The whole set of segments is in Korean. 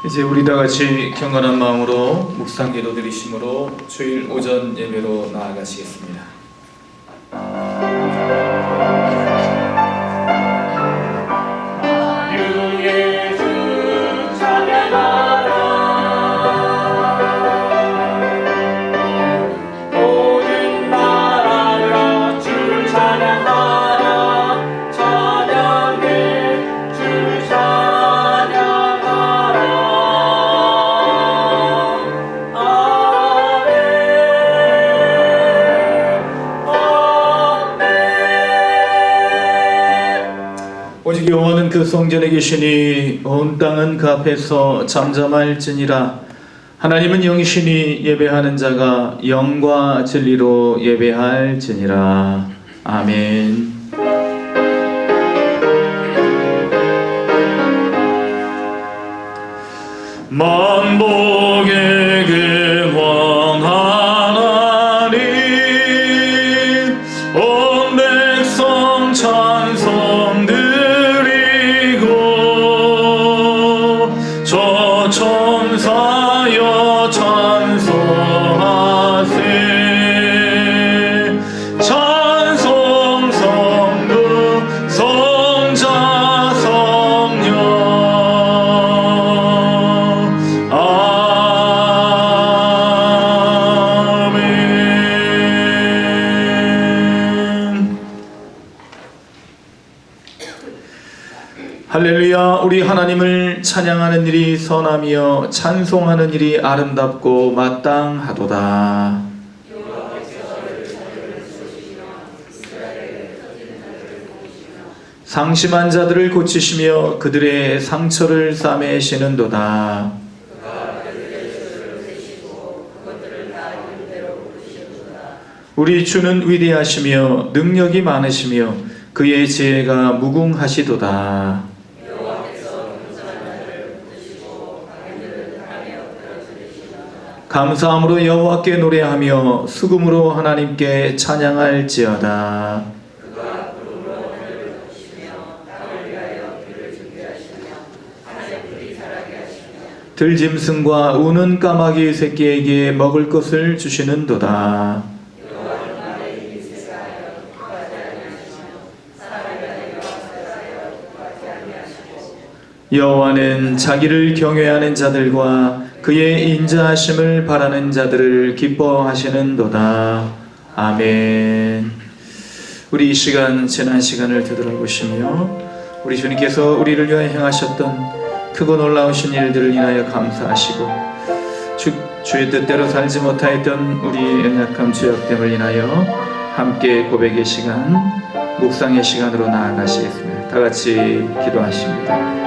이제 우리 다 같이 경건한 마음으로 묵상 기도 드리심으로 주일 오전 예배로 나아가시겠습니다. 오직 여호와는 그 성전에 계시니 온 땅은 그 앞에서 잠잠할지니라. 하나님은 영이시니 예배하는 자가 영과 진리로 예배할지니라. 아멘. 만복의 근원 하나님, 온 백성 찬송 드리고 저 천사여 찬송하세. 찬송 성부 성자 성령 할렐루야. 우리 하나님을 찬양하는 일이 선하며 찬송하는 일이 아름답고 마땅하도다. 상심한 자들을 고치시며 그들의 상처를 싸매시는도다. 우리 주는 위대하시며 능력이 많으시며 그의 지혜가 무궁하시도다. 감사함으로 여호와께 노래하며 수금으로 하나님께 찬양할지어다. 들짐승과 우는 까마귀 새끼에게 먹을 것을 주시는도다. 여호와는 자기를 경외하는 자들과 그의 인자하심을 바라는 자들을 기뻐하시는도다. 아멘. 우리 이 시간 지난 시간을 되돌아보시며 우리 주님께서 우리를 위하여 행하셨던 크고 놀라우신 일들을 인하여 감사하시고 주의 뜻대로 살지 못하였던 우리의 연약함 죄악됨을 인하여 함께 고백의 시간, 묵상의 시간으로 나아가시겠습니다. 다 같이 기도하십니다.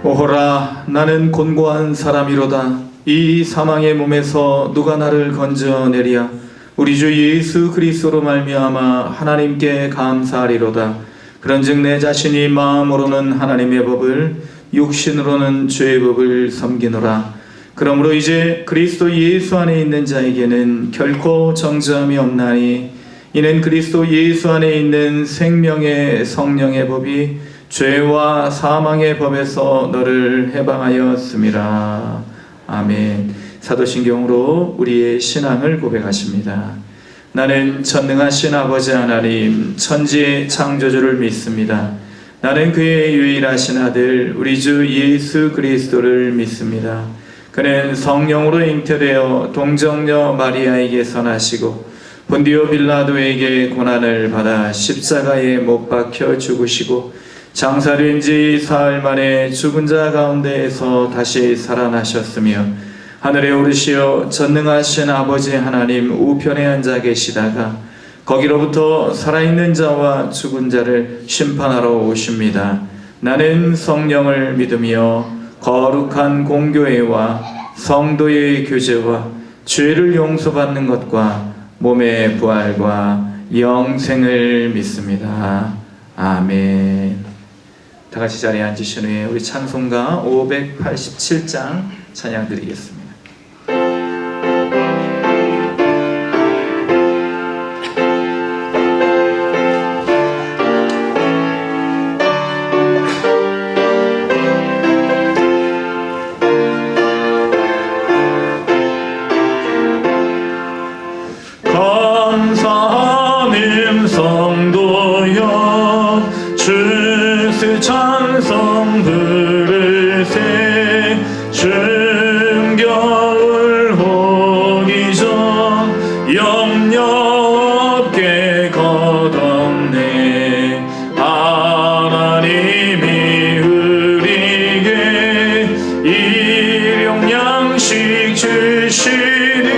오호라, 나는 곤고한 사람이로다. 이 사망의 몸에서 누가 나를 건져내리야. 우리 주 예수 그리스도로 말미암아 하나님께 감사하리로다. 그런즉 내 자신이 마음으로는 하나님의 법을, 육신으로는 죄의 법을 섬기노라. 그러므로 이제 그리스도 예수 안에 있는 자에게는 결코 정죄함이 없나니, 이는 그리스도 예수 안에 있는 생명의 성령의 법이 죄와 사망의 법에서 너를 해방하였음이라. 아멘. 사도신경으로 우리의 신앙을 고백하십니다. 나는 전능하신 아버지 하나님, 천지의 창조주를 믿습니다. 나는 그의 유일하신 아들 우리 주 예수 그리스도를 믿습니다. 그는 성령으로 잉태되어 동정녀 마리아에게서 나시고 본디오 빌라도에게 고난을 받아 십자가에 못 박혀 죽으시고 장사된 지 사흘 만에 죽은 자 가운데에서 다시 살아나셨으며 하늘에 오르시어 전능하신 아버지 하나님 우편에 앉아 계시다가 거기로부터 살아있는 자와 죽은 자를 심판하러 오십니다. 나는 성령을 믿으며 거룩한 공교회와 성도의 교제와 죄를 용서받는 것과 몸의 부활과 영생을 믿습니다. 아멘. 다 같이 자리에 앉으신 후에 우리 찬송가 587장 찬양 드리겠습니다. 감사하는 성도여 주스 찬송 부르세 춤 겨울 오기 전 염려 없게 걷었네. 하나님이 우리에게 일용 양식 주시니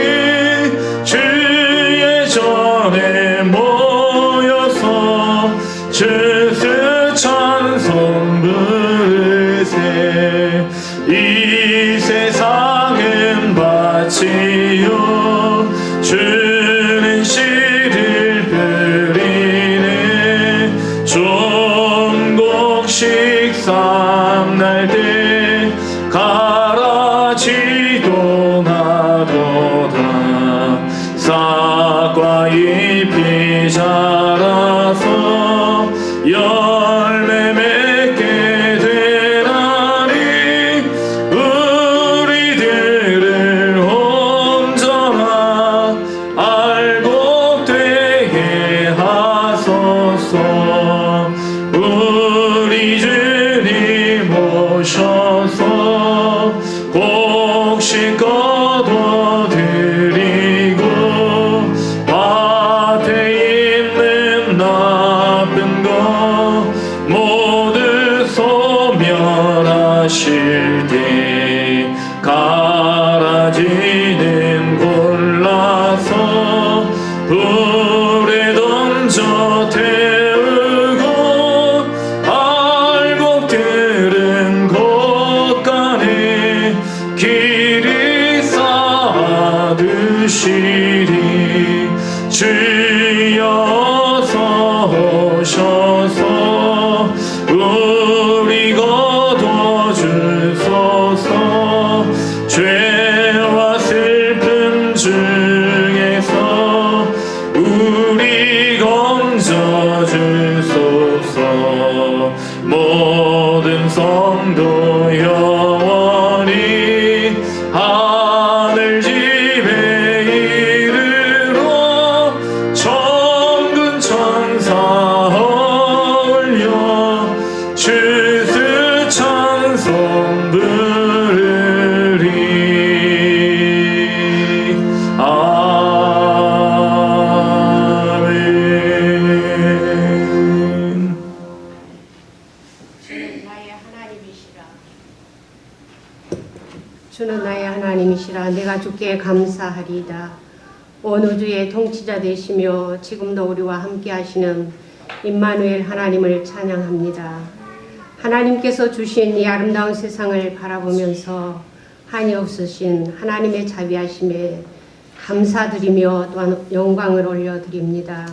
주의 전에 모여서 주스 찬송 부르세. 이 세상은 밭이요 주는 씨를 뿌리네. 종곡식 쌈날 때 가라지도 나도다. 싹과 잎이 자라서 열매 맺게 되나니 우리들을 온전한 알곡되게 하소서. 우리 주님 오셔서 곡식 거둬드리고 밭에 있는 나쁜 것 모두 소멸하실 때 가라지는 골라서 불에 던져 태우고 알곡들은 곳간에 길이 쌓아두시리. 주여 어서 오셔서 우리 거둬주소서. 죄와 슬픔 중에서 우리 건져주소서. 모든 성도 영원히 하늘 집에 이르러 천군 천사 올려 주스 찬송 부르리. 아멘. 주는 나의 하나님이시라. 내가 주께 감사하리이다. 온 우주의 통치자 되시며 지금도 우리와 함께 하시는 임마누엘 하나님을 찬양합니다. 하나님께서 주신 이 아름다운 세상을 바라보면서 한이 없으신 하나님의 자비하심에 감사드리며 또한 영광을 올려드립니다.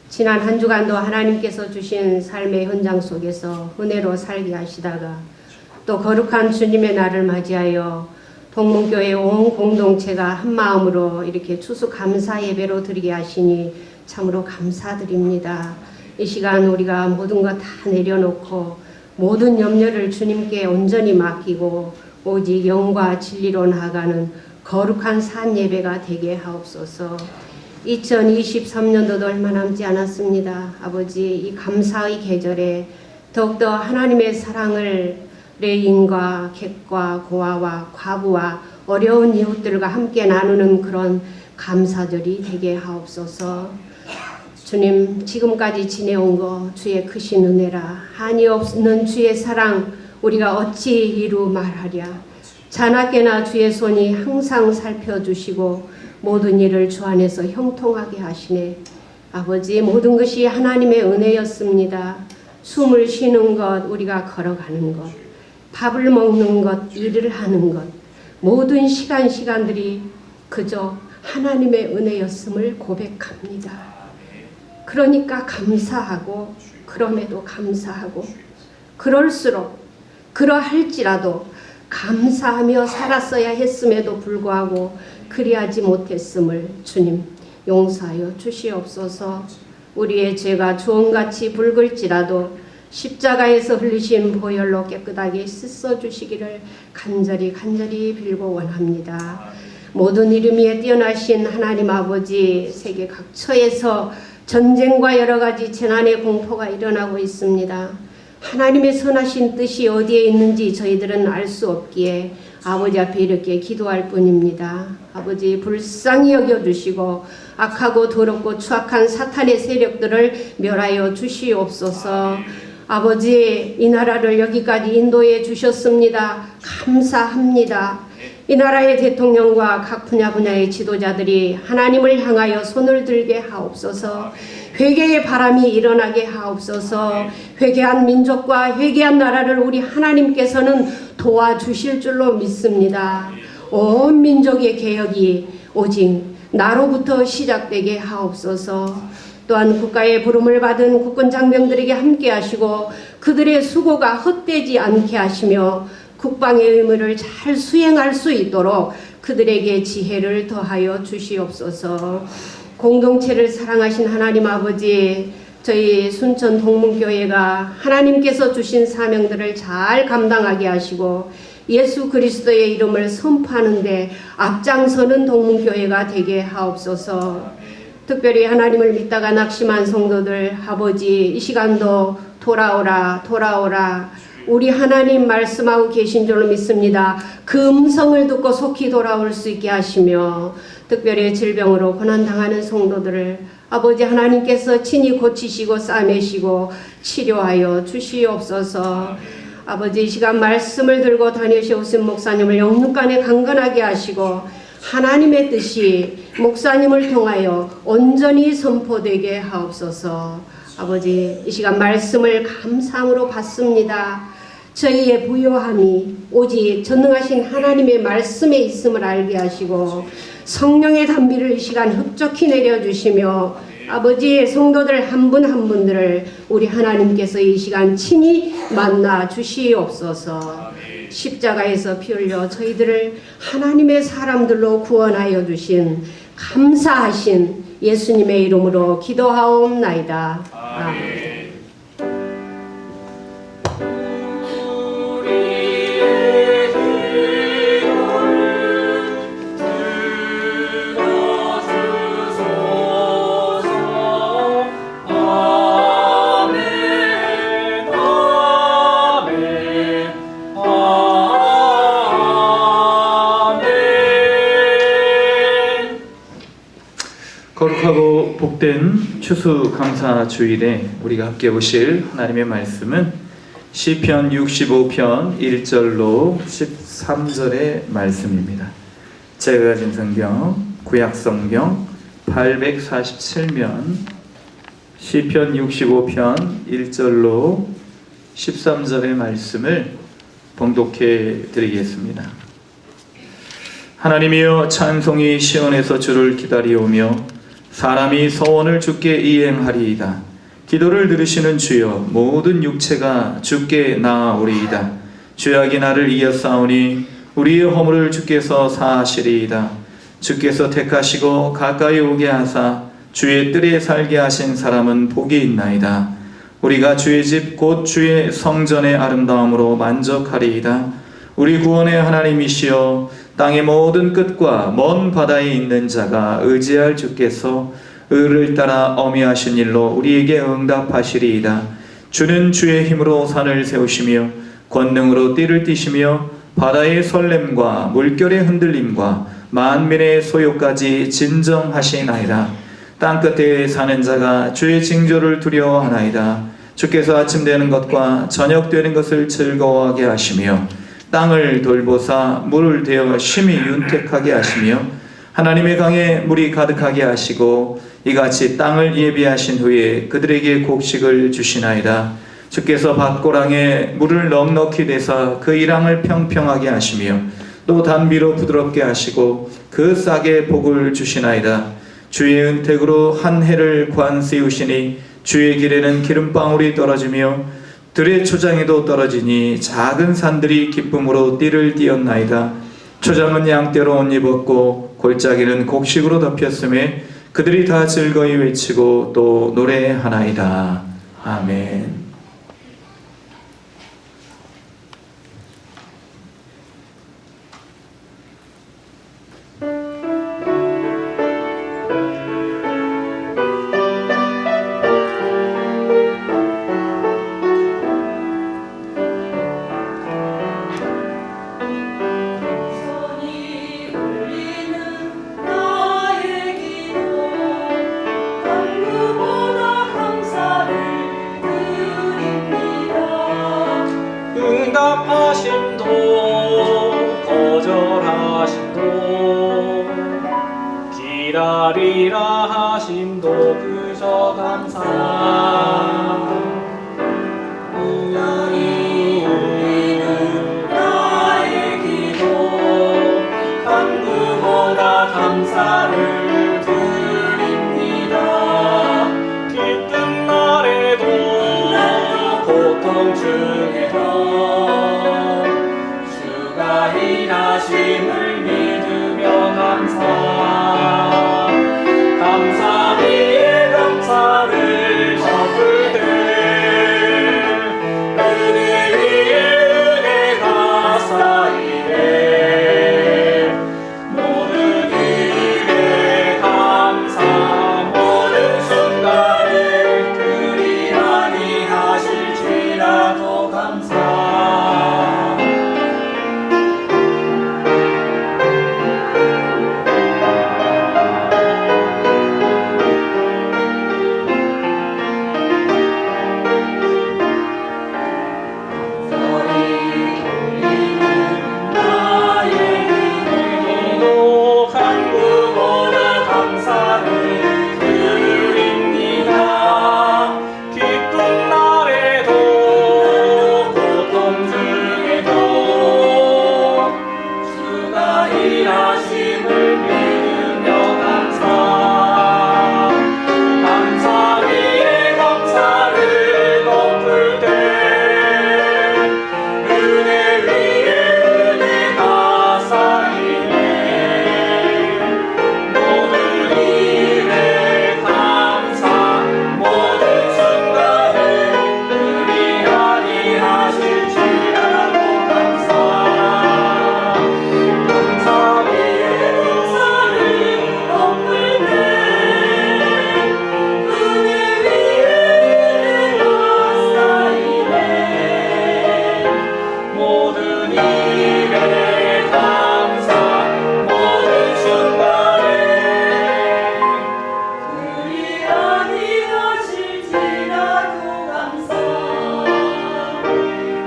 지난 한 주간도 하나님께서 주신 삶의 현장 속에서 은혜로 살게 하시다가 또 거룩한 주님의 날을 맞이하여 동문교회 온 공동체가 한 마음으로 이렇게 추수감사 예배로 드리게 하시니 참으로 감사드립니다. 이 시간 우리가 모든 것 다 내려놓고 모든 염려를 주님께 온전히 맡기고 오직 영과 진리로 나아가는 거룩한 산 예배가 되게 하옵소서. 2023년도도 얼마 남지 않았습니다. 아버지, 이 감사의 계절에 더욱더 하나님의 사랑을 레인과 객과 고아와 과부와 어려운 이웃들과 함께 나누는 그런 감사절이 되게 하옵소서. 주님, 지금까지 지내온 거 주의 크신 은혜라. 한이 없는 주의 사랑 우리가 어찌 이루 말하랴. 자나깨나 주의 손이 항상 살펴주시고 모든 일을 주 안에서 형통하게 하시네. 아버지, 모든 것이 하나님의 은혜였습니다. 숨을 쉬는 것, 우리가 걸어가는 것, 밥을 먹는 것, 일을 하는 것, 모든 시간들이 그저 하나님의 은혜였음을 고백합니다. 그러니까 감사하고, 그럼에도 감사하고, 그럴수록 그러할지라도 감사하며 살았어야 했음에도 불구하고 그리하지 못했음을 주님 용서하여 주시옵소서. 우리의 죄가 주홍같이 붉을지라도 십자가에서 흘리신 보혈로 깨끗하게 씻어주시기를 간절히 빌고 원합니다. 모든 이름 위에 뛰어나신 하나님 아버지, 세계 각처에서 전쟁과 여러 가지 재난의 공포가 일어나고 있습니다. 하나님의 선하신 뜻이 어디에 있는지 저희들은 알 수 없기에 아버지 앞에 이렇게 기도할 뿐입니다. 아버지, 불쌍히 여겨주시고 악하고 더럽고 추악한 사탄의 세력들을 멸하여 주시옵소서. 아버지, 이 나라를 여기까지 인도해 주셨습니다. 감사합니다. 이 나라의 대통령과 각 분야의 지도자들이 하나님을 향하여 손을 들게 하옵소서. 회개의 바람이 일어나게 하옵소서. 회개한 민족과 회개한 나라를 우리 하나님께서는 도와주실 줄로 믿습니다. 온 민족의 개혁이 오직 나로부터 시작되게 하옵소서. 또한 국가의 부름을 받은 국군 장병들에게 함께 하시고 그들의 수고가 헛되지 않게 하시며 국방의 의무를 잘 수행할 수 있도록 그들에게 지혜를 더하여 주시옵소서. 공동체를 사랑하신 하나님 아버지, 저희 순천 동문교회가 하나님께서 주신 사명들을 잘 감당하게 하시고 예수 그리스도의 이름을 선포하는 데 앞장서는 동문교회가 되게 하옵소서. 특별히 하나님을 믿다가 낙심한 성도들, 아버지, 이 시간도 돌아오라 우리 하나님 말씀하고 계신 줄로 믿습니다. 그 음성을 듣고 속히 돌아올 수 있게 하시며 특별히 질병으로 고난당하는 성도들을 아버지 하나님께서 친히 고치시고 싸매시고 치료하여 주시옵소서. 아버지, 이 시간 말씀을 들고 다니셔오신 목사님을 영육간에 강건하게 하시고 하나님의 뜻이 목사님을 통하여 온전히 선포되게 하옵소서. 아버지, 이 시간 말씀을 감사함으로 받습니다. 저희의 부요함이 오직 전능하신 하나님의 말씀에 있음을 알게 하시고 성령의 단비를 이 시간 흡족히 내려주시며 아버지의 성도들 한 분 한 분들을 우리 하나님께서 이 시간 친히 만나 주시옵소서. 십자가에서 피 흘려 저희들을 하나님의 사람들로 구원하여 주신 감사하신 예수님의 이름으로 기도하옵나이다. 아멘. 거룩하고 복된 추수감사 주일에 우리가 함께 보실 하나님의 말씀은 시편 65편 1절로 13절의 말씀입니다. 제가 가진 성경 구약성경 847면 시편 65편 1절로 13절의 말씀을 봉독해 드리겠습니다. 하나님이여, 찬송이 시온에서 주를 기다리오며 사람이 소원을 주께 이행하리이다. 기도를 들으시는 주여, 모든 육체가 주께 나아오리이다. 죄악이 나를 이었사오니 우리의 허물을 주께서 사하시리이다. 주께서 택하시고 가까이 오게 하사 주의 뜰에 살게 하신 사람은 복이 있나이다. 우리가 주의 집 곧 주의 성전의 아름다움으로 만족하리이다. 우리 구원의 하나님이시여, 땅의 모든 끝과 먼 바다에 있는 자가 의지할 주께서 의를 따라 어미하신 일로 우리에게 응답하시리이다. 주는 주의 힘으로 산을 세우시며 권능으로 띠를 띠시며 바다의 설렘과 물결의 흔들림과 만민의 소요까지 진정하시나이다. 땅끝에 사는 자가 주의 징조를 두려워하나이다. 주께서 아침 되는 것과 저녁 되는 것을 즐거워하게 하시며 땅을 돌보사 물을 대어 심히 윤택하게 하시며 하나님의 강에 물이 가득하게 하시고 이같이 땅을 예비하신 후에 그들에게 곡식을 주시나이다. 주께서 밭고랑에 물을 넉넉히 내사 그 일항을 평평하게 하시며 또 단비로 부드럽게 하시고 그 싹에 복을 주시나이다. 주의 은택으로 한 해를 관세우시니 주의 길에는 기름방울이 떨어지며 들의 초장에도 떨어지니 작은 산들이 기쁨으로 띠를 띠었나이다. 초장은 양떼로 옷 입었고 골짜기는 곡식으로 덮였음에 그들이 다 즐거이 외치고 또 노래하나이다. 아멘. 응답하심도 거절하심도 기다리라 하심도 그저 감사. 우리는 나의 기도 간구보다 감사를 드립니다. 기쁜 날에도 고통 중에도 주가 일하심을 믿으며 감사. 감사 위에 감사를 덮을 때 은혜 위에 은혜가 쌓이네. 모든 일에 감사 모든 순간에 그리 아니하실지라도 감사.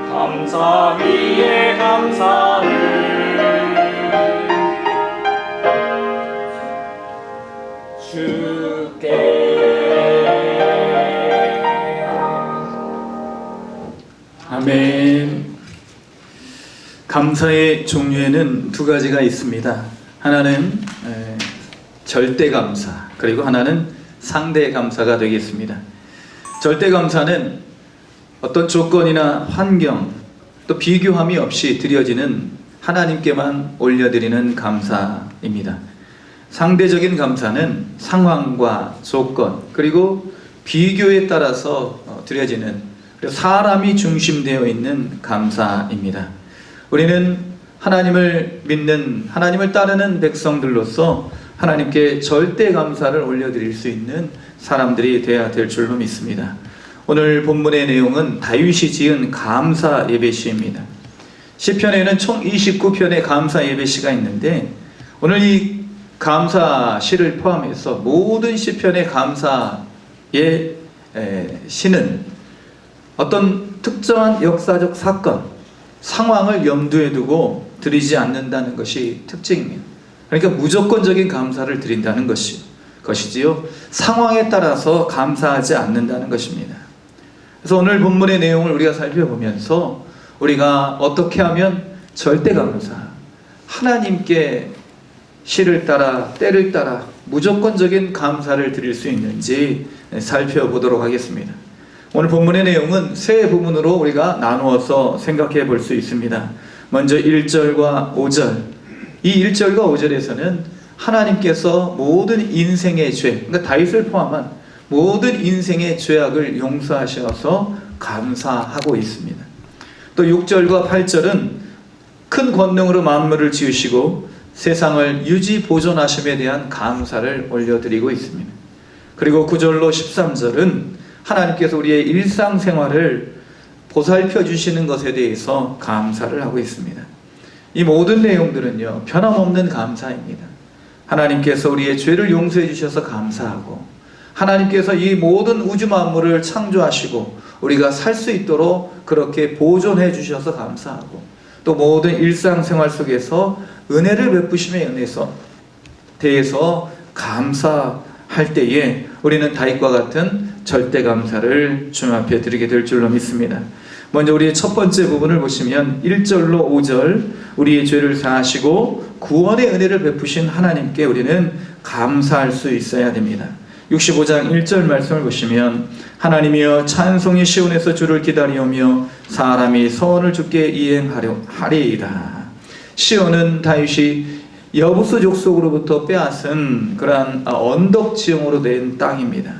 감사 위에 감사를 주께. 아멘. 감사의 종류에는 두 가지가 있습니다. 하나는 절대 감사, 그리고 하나는 상대 감사가 되겠습니다. 절대 감사는 어떤 조건이나 환경 또 비교함이 없이 드려지는 하나님께만 올려드리는 감사입니다. 상대적인 감사는 상황과 조건 그리고 비교에 따라서 드려지는, 그리고 사람이 중심되어 있는 감사입니다. 우리는 하나님을 믿는, 하나님을 따르는 백성들로서 하나님께 절대 감사를 올려드릴 수 있는 사람들이 되어야 될 줄로 믿습니다. 오늘 본문의 내용은 다윗이 지은 감사 예배시입니다. 시편에는 총 29편의 감사 예배시가 있는데, 오늘 이 감사시를 포함해서 모든 시편의 감사의 시는 어떤 특정한 역사적 사건, 상황을 염두에 두고 드리지 않는다는 것이 특징입니다. 그러니까 무조건적인 감사를 드린다는 것이지요. 상황에 따라서 감사하지 않는다는 것입니다. 그래서 오늘 본문의 내용을 우리가 살펴보면서 우리가 어떻게 하면 절대 감사, 하나님께 시를 따라 때를 따라 무조건적인 감사를 드릴 수 있는지 살펴보도록 하겠습니다. 오늘 본문의 내용은 세 부분으로 우리가 나누어서 생각해 볼 수 있습니다. 먼저 1절과 5절. 이 1절과 5절에서는 하나님께서 모든 인생의 죄, 그러니까 다윗을 포함한 모든 인생의 죄악을 용서하셔서 감사하고 있습니다. 또 6절과 8절은 큰 권능으로 만물을 지으시고 세상을 유지 보존하심에 대한 감사를 올려드리고 있습니다. 그리고 9절로 13절은 하나님께서 우리의 일상생활을 보살펴 주시는 것에 대해서 감사를 하고 있습니다. 이 모든 내용들은요, 변함없는 감사입니다. 하나님께서 우리의 죄를 용서해 주셔서 감사하고, 하나님께서 이 모든 우주 만물을 창조하시고 우리가 살 수 있도록 그렇게 보존해 주셔서 감사하고, 또 모든 일상생활 속에서 은혜를 베푸심에 대해서 감사할 때에 우리는 다윗과 같은 절대 감사를 주님 앞에 드리게 될 줄로 믿습니다. 먼저 우리의 첫 번째 부분을 보시면 1절로 5절, 우리의 죄를 사하시고 구원의 은혜를 베푸신 하나님께 우리는 감사할 수 있어야 됩니다. 65장 1절 말씀을 보시면 하나님이여 찬송이 시온에서 주를 기다리오며 사람이 서원을 주께 이행하리이다. 시온은 다윗이 여부스 족속으로부터 빼앗은 그러한 언덕 지형으로 된 땅입니다.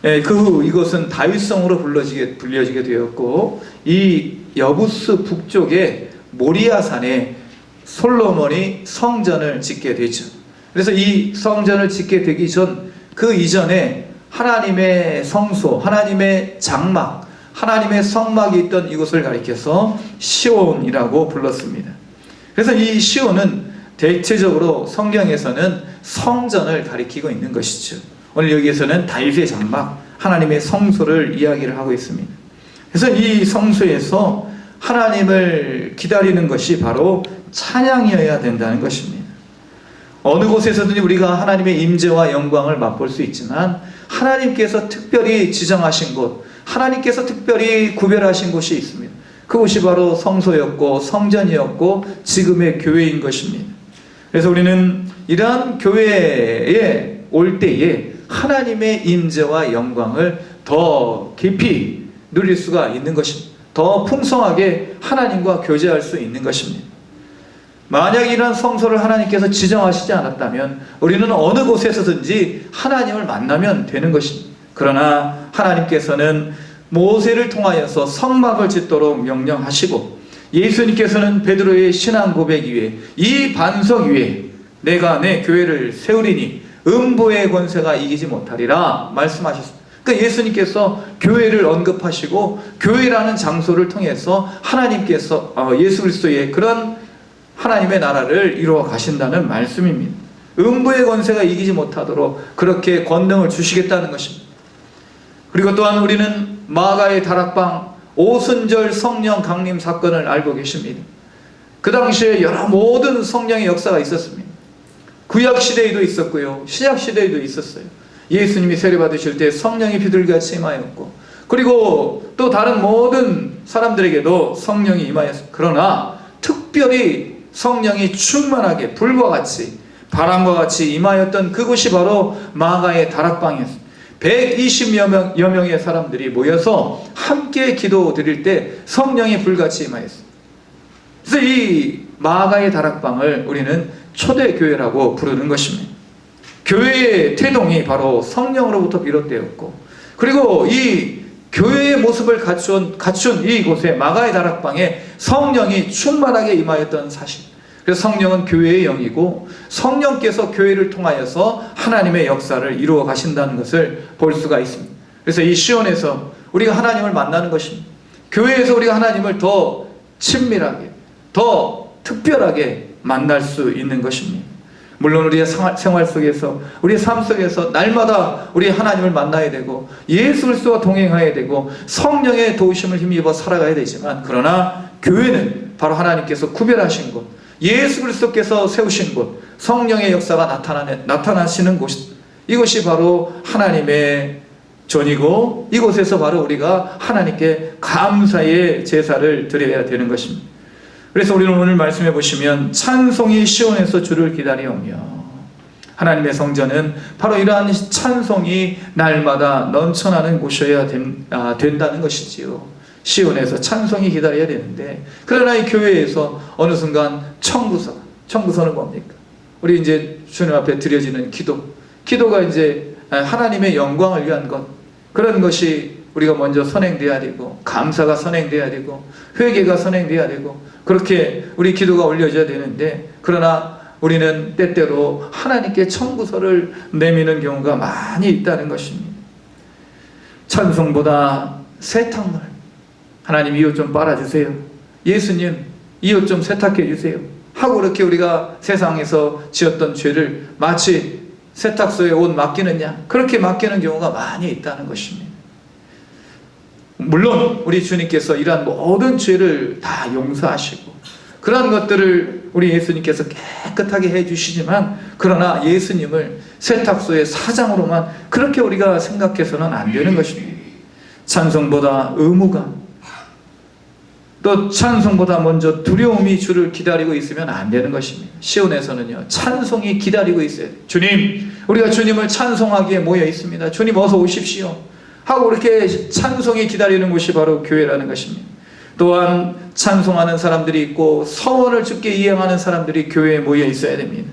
그 후 이것은 다윗성으로 불려지게 되었고, 이 여부스 북쪽의 모리아산에 솔로몬이 성전을 짓게 되죠. 그래서 이 성전을 짓게 되기 전 그 이전에 하나님의 성소, 하나님의 장막, 하나님의 성막이 있던 이곳을 가리켜서 시온이라고 불렀습니다. 그래서 이 시온은 대체적으로 성경에서는 성전을 가리키고 있는 것이죠. 오늘 여기에서는 다윗의 장막, 하나님의 성소를 이야기를 하고 있습니다. 그래서 이 성소에서 하나님을 기다리는 것이 바로 찬양이어야 된다는 것입니다. 어느 곳에서든지 우리가 하나님의 임재와 영광을 맛볼 수 있지만 하나님께서 특별히 지정하신 곳, 하나님께서 특별히 구별하신 곳이 있습니다. 그곳이 바로 성소였고 성전이었고 지금의 교회인 것입니다. 그래서 우리는 이러한 교회에 올 때에 하나님의 임재와 영광을 더 깊이 누릴 수가 있는 것입니다. 더 풍성하게 하나님과 교제할 수 있는 것입니다. 만약 이러한 성소를 하나님께서 지정하시지 않았다면 우리는 어느 곳에서든지 하나님을 만나면 되는 것입니다. 그러나 하나님께서는 모세를 통하여서 성막을 짓도록 명령하시고, 예수님께서는 베드로의 신앙 고백 위에, 이 반석 위에 내가 내 교회를 세우리니 음부의 권세가 이기지 못하리라 말씀하셨습니다. 그러니까 예수님께서 교회를 언급하시고 교회라는 장소를 통해서 하나님께서 예수 그리스도의 그런 하나님의 나라를 이루어 가신다는 말씀입니다. 음부의 권세가 이기지 못하도록 그렇게 권능을 주시겠다는 것입니다. 그리고 또한 우리는 마가의 다락방 오순절 성령 강림 사건을 알고 계십니다. 그 당시에 여러 모든 성령의 역사가 있었습니다. 구약 시대에도 있었고요, 신약 시대에도 있었어요. 예수님이 세례 받으실 때 성령이 비둘기같이 임하였고, 그리고 또 다른 모든 사람들에게도 성령이 임하였습니다. 그러나 특별히 성령이 충만하게 불과 같이 바람과 같이 임하였던 그곳이 바로 마가의 다락방이었습니다. 120여 명의 사람들이 모여서 함께 기도 드릴 때 성령이 불같이 임하였습니다. 그래서 이 마가의 다락방을 우리는 초대교회라고 부르는 것입니다. 교회의 태동이 바로 성령으로부터 비롯되었고, 그리고 이 교회의 모습을 갖춘 이곳에 마가의 다락방에 성령이 충만하게 임하였던 사실. 그래서 성령은 교회의 영이고 성령께서 교회를 통하여서 하나님의 역사를 이루어 가신다는 것을 볼 수가 있습니다. 그래서 이 시온에서 우리가 하나님을 만나는 것입니다. 교회에서 우리가 하나님을 더 친밀하게, 더 특별하게 만날 수 있는 것입니다. 물론 우리의 생활 속에서, 우리의 삶 속에서 날마다 우리 하나님을 만나야 되고 예수 그리스도와 동행해야 되고 성령의 도우심을 힘입어 살아가야 되지만, 그러나 교회는 바로 하나님께서 구별하신 곳, 예수 그리스도께서 세우신 곳, 성령의 역사가 나타나시는 곳, 이것이 바로 하나님의 존이고 이곳에서 바로 우리가 하나님께 감사의 제사를 드려야 되는 것입니다. 그래서 우리는 오늘 말씀해 보시면 찬송이 시온에서 주를 기다리오며, 하나님의 성전은 바로 이러한 찬송이 날마다 넘쳐나는 곳이어야 된다는 것이지요. 시온에서 찬송이 기다려야 되는데, 그러나 이 교회에서 어느 순간 청구서는 뭡니까? 우리 이제 주님 앞에 드려지는 기도가 이제 하나님의 영광을 위한 것, 그런 것이 우리가 먼저 선행돼야 되고, 감사가 선행돼야 되고, 회개가 선행돼야 되고, 그렇게 우리 기도가 올려져야 되는데, 그러나 우리는 때때로 하나님께 청구서를 내미는 경우가 많이 있다는 것입니다. 찬송보다 세탁물, 하나님 이 옷 좀 빨아주세요, 예수님 이 옷 좀 세탁해 주세요 하고, 그렇게 우리가 세상에서 지었던 죄를 마치 세탁소에 옷 맡기느냐, 그렇게 맡기는 경우가 많이 있다는 것입니다. 물론 우리 주님께서 이러한 모든 죄를 다 용서하시고 그러한 것들을 우리 예수님께서 깨끗하게 해주시지만, 그러나 예수님을 세탁소의 사장으로만 그렇게 우리가 생각해서는 안 되는 것입니다. 찬송보다 의무감, 또 찬송보다 먼저 두려움이 주를 기다리고 있으면 안 되는 것입니다. 시온에서는요, 찬송이 기다리고 있어요. 주님, 우리가 주님을 찬송하기에 모여 있습니다. 주님 어서 오십시오 하고 그렇게 찬송이 기다리는 곳이 바로 교회라는 것입니다. 또한 찬송하는 사람들이 있고 서원을 주께 이행하는 사람들이 교회에 모여 있어야 됩니다.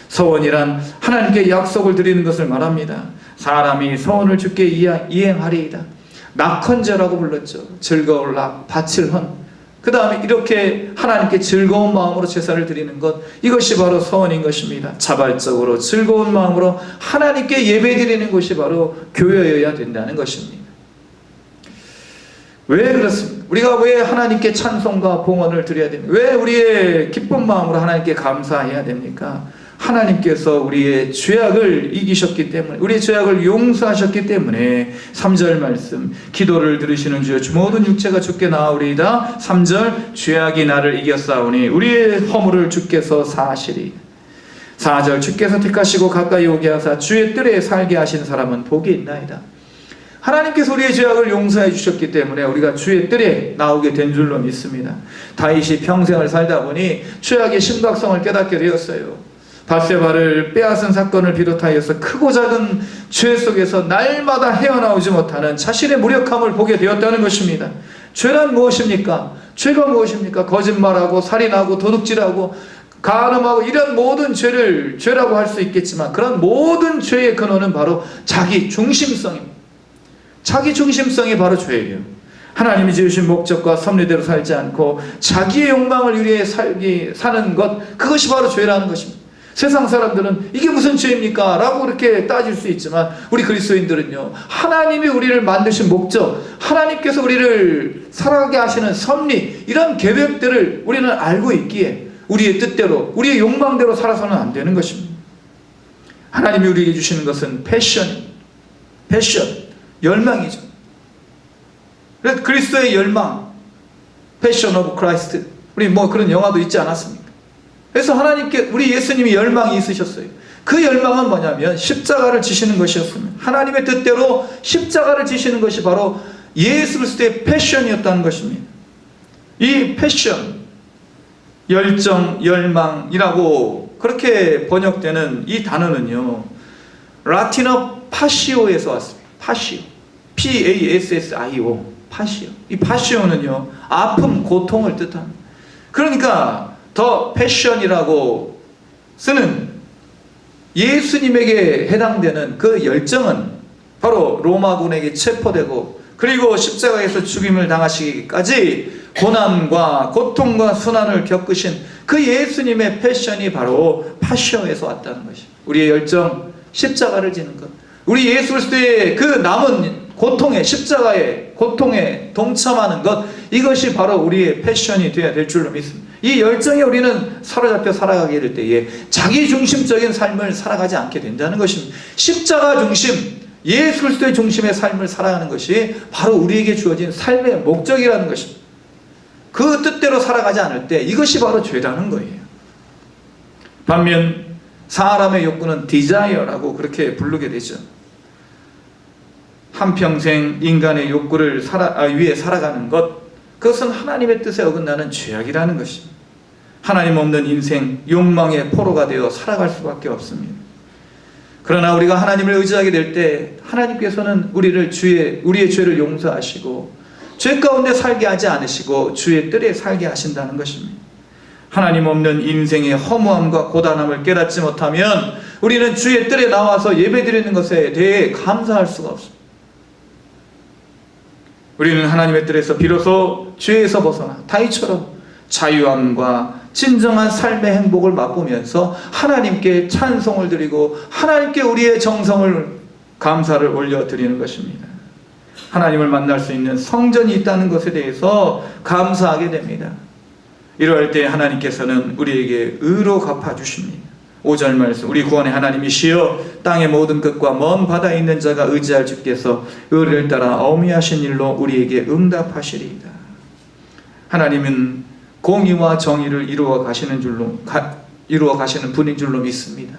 서원이란 하나님께 약속을 드리는 것을 말합니다. 사람이 서원을 주께 이행하리이다. 낙헌제라고 불렀죠. 즐거울 낙, 밭을 헌. 그 다음에 이렇게 하나님께 즐거운 마음으로 제사를 드리는 것, 이것이 바로 서원인 것입니다. 자발적으로 즐거운 마음으로 하나님께 예배 드리는 것이 바로 교회여야 된다는 것입니다. 왜 그렇습니까? 우리가 왜 하나님께 찬송과 봉헌을 드려야 됩니까? 왜 우리의 기쁜 마음으로 하나님께 감사해야 됩니까? 하나님께서 우리의 죄악을 이기셨기 때문에, 우리의 죄악을 용서하셨기 때문에 3절 말씀, 기도를 들으시는 주여 주 모든 육체가 주께 나아오리이다. 3절, 죄악이 나를 이겼사오니 우리의 허물을 주께서 사하시리. 4절, 주께서 택하시고 가까이 오게 하사 주의 뜰에 살게 하신 사람은 복이 있나이다. 하나님께서 우리의 죄악을 용서해 주셨기 때문에 우리가 주의 뜰에 나오게 된 줄로 믿습니다. 다윗이 평생을 살다 보니 죄악의 심각성을 깨닫게 되었어요. 밧세바를 빼앗은 사건을 비롯하여서 크고 작은 죄 속에서 날마다 헤어나오지 못하는 자신의 무력함을 보게 되었다는 것입니다. 죄란 무엇입니까? 죄가 무엇입니까? 거짓말하고 살인하고 도둑질하고 간음하고 이런 모든 죄를 죄라고 할 수 있겠지만, 그런 모든 죄의 근원은 바로 자기 중심성입니다. 자기 중심성이 바로 죄예요. 하나님이 지으신 목적과 섭리대로 살지 않고 자기의 욕망을 위해 사는 것, 그것이 바로 죄라는 것입니다. 세상 사람들은 이게 무슨 죄입니까? 라고 그렇게 따질 수 있지만, 우리 그리스도인들은요, 하나님이 우리를 만드신 목적, 하나님께서 우리를 살아가게 하시는 섭리, 이런 계획들을 우리는 알고 있기에 우리의 뜻대로, 우리의 욕망대로 살아서는 안 되는 것입니다. 하나님이 우리에게 주시는 것은 패션, 열망이죠. 그래서 그리스도의 열망, 패션 오브 크라이스트, 우리 뭐 그런 영화도 있지 않았습니까? 그래서 하나님께, 우리 예수님이 열망이 있으셨어요. 그 열망은 뭐냐면 십자가를 지시는 것이었습니다. 하나님의 뜻대로 십자가를 지시는 것이 바로 예수 그리스도의 패션이었다는 것입니다. 이 패션, 열정, 열망이라고 그렇게 번역되는 이 단어는요, 라틴어 파시오에서 왔습니다. 파시오, P-A-S-S-I-O, 파시오. 이 파시오는요, 아픔, 고통을 뜻합니다. 그러니까 더 패션이라고 쓰는 예수님에게 해당되는 그 열정은 바로 로마군에게 체포되고, 그리고 십자가에서 죽임을 당하시기까지 고난과 고통과 순환을 겪으신 그 예수님의 패션이 바로 파시오에서 왔다는 것입니다. 우리의 열정, 십자가를 지는 것, 우리 예수 그리스도의 그 남은 고통의, 십자가의 고통에 동참하는 것, 이것이 바로 우리의 패션이 되어야 될 줄로 믿습니다. 이 열정에 우리는 사로잡혀 살아가게 될 때에 자기 중심적인 삶을 살아가지 않게 된다는 것입니다. 십자가 중심, 예수 그리스도의 중심의 삶을 살아가는 것이 바로 우리에게 주어진 삶의 목적이라는 것입니다. 그 뜻대로 살아가지 않을 때 이것이 바로 죄라는 거예요. 반면 사람의 욕구는 디자이어라고 그렇게 부르게 되죠. 한평생 인간의 욕구를 위해 살아가는 것, 그것은 하나님의 뜻에 어긋나는 죄악이라는 것입니다. 하나님 없는 인생, 욕망의 포로가 되어 살아갈 수밖에 없습니다. 그러나 우리가 하나님을 의지하게 될 때 하나님께서는 우리의 죄를 용서하시고 죄 가운데 살게 하지 않으시고 주의 뜰에 살게 하신다는 것입니다. 하나님 없는 인생의 허무함과 고단함을 깨닫지 못하면 우리는 주의 뜰에 나와서 예배드리는 것에 대해 감사할 수가 없습니다. 우리는 하나님의 뜰에서 비로소 죄에서 벗어나 다윗처럼 자유함과 진정한 삶의 행복을 맛보면서 하나님께 찬송을 드리고 하나님께 우리의 정성을 감사를 올려드리는 것입니다. 하나님을 만날 수 있는 성전이 있다는 것에 대해서 감사하게 됩니다. 이러할 때 하나님께서는 우리에게 의로 갚아주십니다. 5절 말씀, 우리 구원의 하나님이시여 땅의 모든 끝과 먼 바다에 있는 자가 의지할 주께서 의를 따라 어미하신 일로 우리에게 응답하시리이다. 하나님은 공의와 정의를 이루어 가시는 분인 줄로 믿습니다.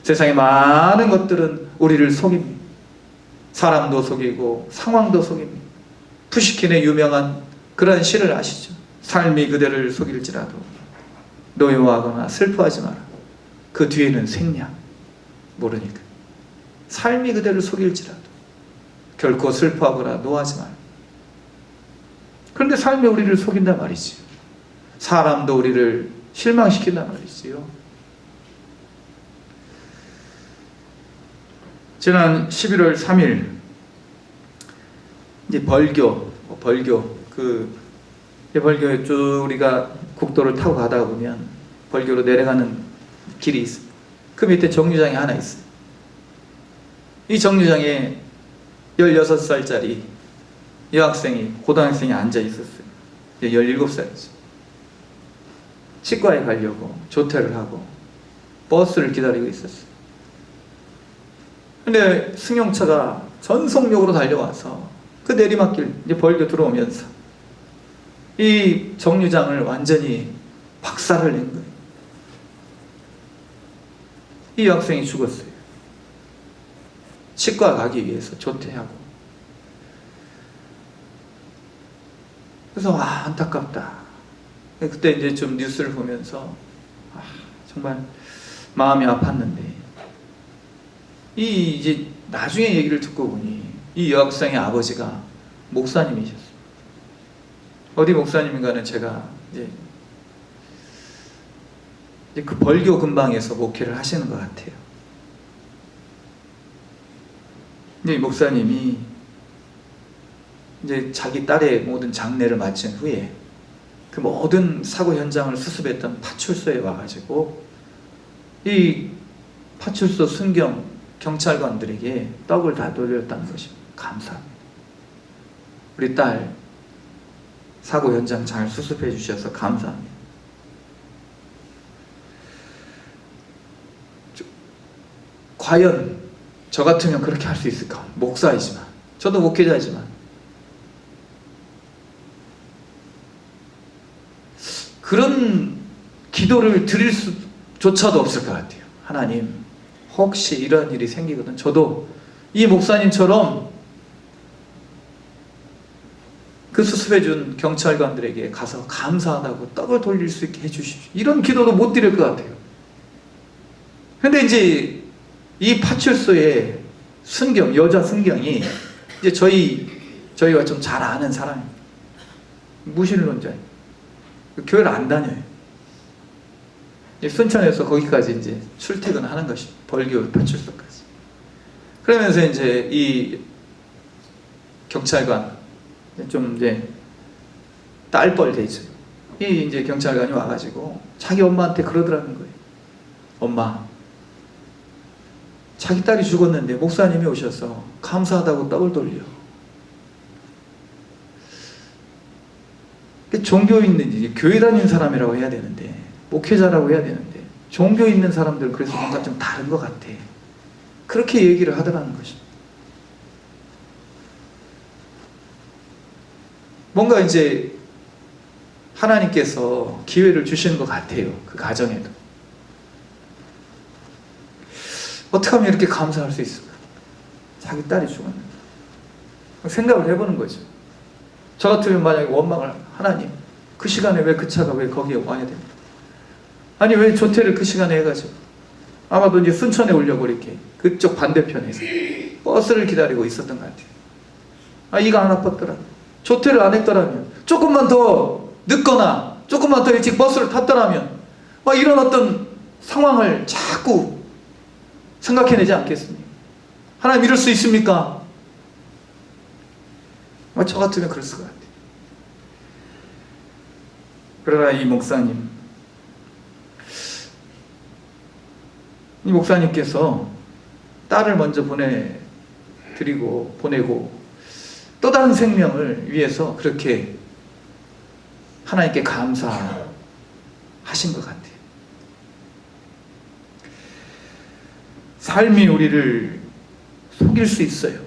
세상의 많은 것들은 우리를 속입니다. 사람도 속이고 상황도 속입니다. 푸시킨의 유명한 그런 시를 아시죠? 삶이 그대를 속일지라도 노여워하거나 슬퍼하지 마라. 그 뒤에는 생량. 모르니까. 삶이 그대를 속일지라도 결코 슬퍼하거나 노하지 마라. 그런데 삶이 우리를 속인단 말이지. 사람도 우리를 실망시킨단 말이지요. 지난 11월 3일 이제 벌교에 쭉 우리가 국도를 타고 가다가 보면 벌교로 내려가는 길이 있습니다. 그 밑에 정류장이 하나 있어요. 이 정류장에 16살짜리 여학생이, 고등학생이 앉아 있었어요. 17살이죠. 치과에 가려고 조퇴를 하고 버스를 기다리고 있었어요. 근데 승용차가 전속력으로 달려와서 그 내리막길 이제 벌교 들어오면서 이 정류장을 완전히 박살을 낸 거예요. 이 여학생이 죽었어요. 치과 가기 위해서 조퇴하고. 그래서 안타깝다. 그때 이제 좀 뉴스를 보면서 정말 마음이 아팠는데 이제 나중에 얘기를 듣고 보니 이 여학생의 아버지가 목사님이셨어요. 어디 목사님인가는 제가 이제 그 벌교 근방에서 목회를 하시는 것 같아요. 근데 이 목사님이 이제 자기 딸의 모든 장례를 마친 후에 그 모든 사고 현장을 수습했던 파출소에 와가지고 이 파출소 순경 경찰관들에게 떡을 다 돌렸다는 것입니다. 감사합니다. 우리 딸 사고 현장 잘 수습해 주셔서 감사합니다. 과연 저 같으면 그렇게 할 수 있을까? 목사이지만, 저도 목회자이지만 그런 기도를 드릴 수조차도 없을 것 같아요. 하나님, 혹시 이런 일이 생기거든 저도 이 목사님처럼 그 수습해준 경찰관들에게 가서 감사하다고 떡을 돌릴 수 있게 해주십시오. 이런 기도도 못 드릴 것 같아요. 근데 이제 이 파출소의 순경, 여자 순경이 이제 저희와 좀 잘 아는 사람입니다. 무신론자예요. 교회를 안 다녀요. 순천에서 거기까지 이제 출퇴근하는 것이 벌교 파출소까지. 그러면서 이제 이 경찰관 좀 이제 딸뻘 되죠. 이 이제 경찰관이 와가지고 자기 엄마한테 그러더라는 거예요. 엄마, 자기 딸이 죽었는데 목사님이 오셔서 감사하다고 떡을 돌려. 종교 있는, 교회 다니는 사람이라고 해야 되는데, 목회자라고 해야 되는데, 종교 있는 사람들은 그래서 뭔가 좀 다른 것 같아. 그렇게 얘기를 하더라는 것입니다. 뭔가 이제 하나님께서 기회를 주시는 것 같아요. 그 가정에도. 어떻게 하면 이렇게 감사할 수 있을까? 자기 딸이 죽었는데. 생각을 해보는 거죠. 저 같으면 만약에 원망을, 하나님 그 시간에 왜 그 차가 왜 거기에 와야 됩니까? 아니 왜 조퇴를 그 시간에 해가지고, 아마도 이제 순천에 오려고 이렇게 그쪽 반대편에서 버스를 기다리고 있었던 것 같아요. 이가 안 아팠더라, 조퇴를 안 했더라면, 조금만 더 늦거나 조금만 더 일찍 버스를 탔더라면, 이런 어떤 상황을 자꾸 생각해내지 않겠습니까? 하나님 이럴 수 있습니까? 저 같으면 그럴 수가 같아요. 그러나 이 목사님께서 딸을 먼저 보내고 또 다른 생명을 위해서 그렇게 하나님께 감사하신 것 같아요. 삶이 우리를 속일 수 있어요.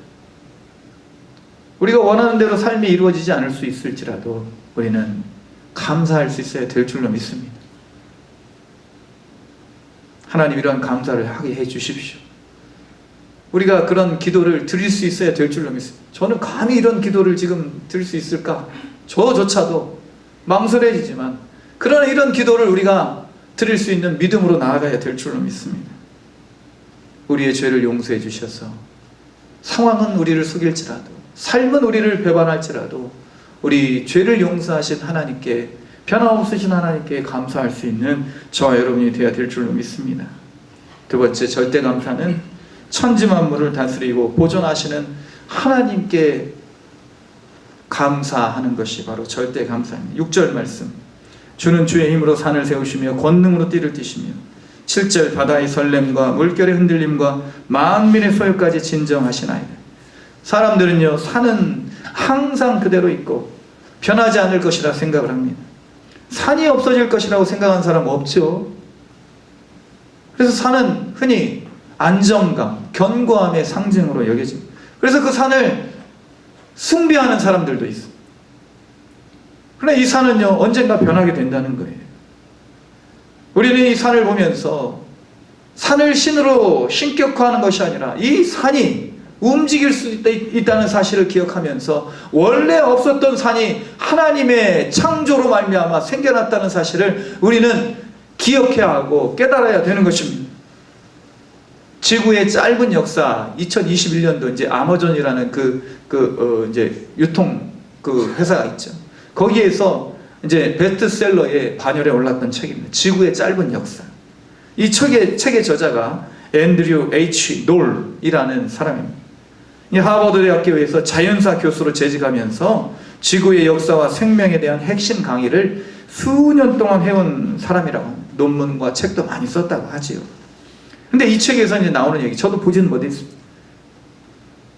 우리가 원하는 대로 삶이 이루어지지 않을 수 있을지라도 우리는 감사할 수 있어야 될 줄로 믿습니다. 하나님 이러한 감사를 하게 해 주십시오. 우리가 그런 기도를 드릴 수 있어야 될 줄로 믿습니다. 저는 감히 이런 기도를 지금 드릴 수 있을까? 저조차도 망설여지지만, 그러나 이런 기도를 우리가 드릴 수 있는 믿음으로 나아가야 될 줄로 믿습니다. 우리의 죄를 용서해 주셔서 상황은 우리를 속일지라도, 삶은 우리를 배반할지라도 우리 죄를 용서하신 하나님께, 변함없으신 하나님께 감사할 수 있는 저와 여러분이 되어야 될 줄로 믿습니다. 두 번째, 절대 감사는 천지 만물을 다스리고 보존하시는 하나님께 감사하는 것이 바로 절대 감사입니다. 6절 말씀, 주는 주의 힘으로 산을 세우시며 권능으로 띠를 띠시며 7절, 바다의 설렘과 물결의 흔들림과 만민의 소요까지 진정하시나이다. 사람들은요, 산은 항상 그대로 있고 변하지 않을 것이라 생각을 합니다. 산이 없어질 것이라고 생각하는 사람 없죠. 그래서 산은 흔히 안정감, 견고함의 상징으로 여겨집니다. 그래서 그 산을 숭배하는 사람들도 있어요. 그러나 이 산은요, 언젠가 변하게 된다는 거예요. 우리는 이 산을 보면서 산을 신으로 신격화하는 것이 아니라 이 산이 움직일 수 있다는 사실을 기억하면서 원래 없었던 산이 하나님의 창조로 말미암아 생겨났다는 사실을 우리는 기억해야 하고 깨달아야 되는 것입니다. 지구의 짧은 역사, 2021년도 이제 아마존이라는 이제 유통 회사가 있죠. 거기에서 이제 베스트셀러의 반열에 올랐던 책입니다. 지구의 짧은 역사. 이 책의 저자가 앤드류 H. 놀이라는 사람입니다. 이 하버드 대학교에서 자연사 교수로 재직하면서 지구의 역사와 생명에 대한 핵심 강의를 수년 동안 해온 사람이라고 합니다. 논문과 책도 많이 썼다고 하지요. 근데 이 책에서 이제 나오는 얘기, 저도 보지는 못했습니다.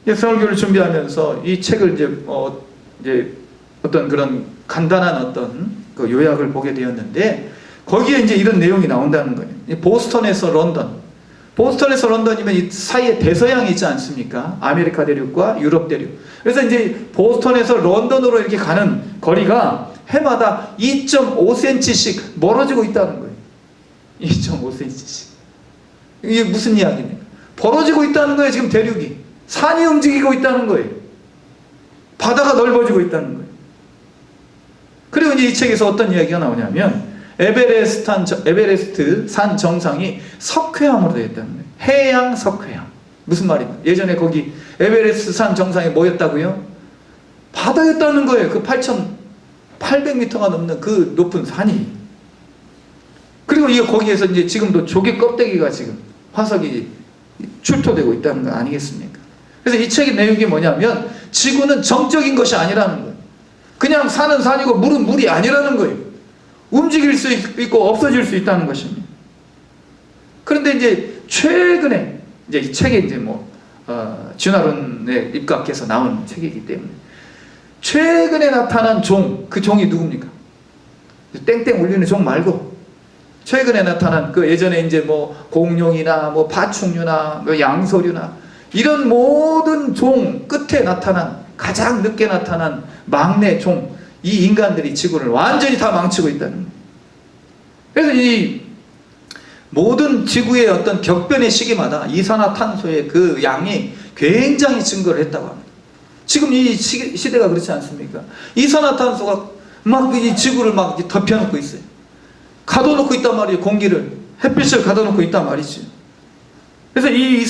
설교를 준비하면서 이 책을 이제 어떤 그런 간단한 어떤 그 요약을 보게 되었는데, 거기에 이제 이런 내용이 나온다는 거예요. 보스턴에서 런던이면 이 사이에 대서양이 있지 않습니까? 아메리카 대륙과 유럽 대륙. 그래서 이제 보스턴에서 런던으로 이렇게 가는 거리가 해마다 2.5cm씩 멀어지고 있다는 거예요. 2.5cm씩. 이게 무슨 이야기입니까? 벌어지고 있다는 거예요. 지금 대륙이. 산이 움직이고 있다는 거예요. 바다가 넓어지고 있다는 거예요. 그리고 이제 이 책에서 어떤 이야기가 나오냐면, 에베레스트 산 정상이 석회암으로 되어 있다는 거예요. 해양 석회암. 무슨 말입니까? 예전에 거기 에베레스트 산 정상에 뭐였다고요? 바다였다는 거예요. 그 8,800m가 넘는 그 높은 산이. 그리고 거기에서 이제 지금도 조개 껍데기가 지금 화석이 출토되고 있다는 거 아니겠습니까? 그래서 이 책의 내용이 뭐냐면, 지구는 정적인 것이 아니라는 거예요. 그냥 산은 산이고 물은 물이 아니라는 거예요. 움직일 수 있고 없어질 수 있다는 것입니다. 그런데 이제 최근에 이제 이 책에 이제 진화론에 입각해서 나온 책이기 때문에 최근에 나타난 그 종이 누굽니까? 땡땡 울리는 종 말고 최근에 나타난 그 예전에 이제 공룡이나 파충류나 양서류나 이런 모든 종 끝에 나타난, 가장 늦게 나타난 막내 종, 이 인간들이 지구를 완전히 다 망치고 있다는 거예요. 그래서 이 모든 지구의 어떤 격변의 시기마다 이산화탄소의 그 양이 굉장히 증가를 했다고 합니다. 지금 이 시대가 그렇지 않습니까? 이산화탄소가 막 이 지구를 막 덮여놓고 있어요. 가둬놓고 있단 말이에요. 공기를, 햇빛을 가둬놓고 있단 말이지. 그래서 이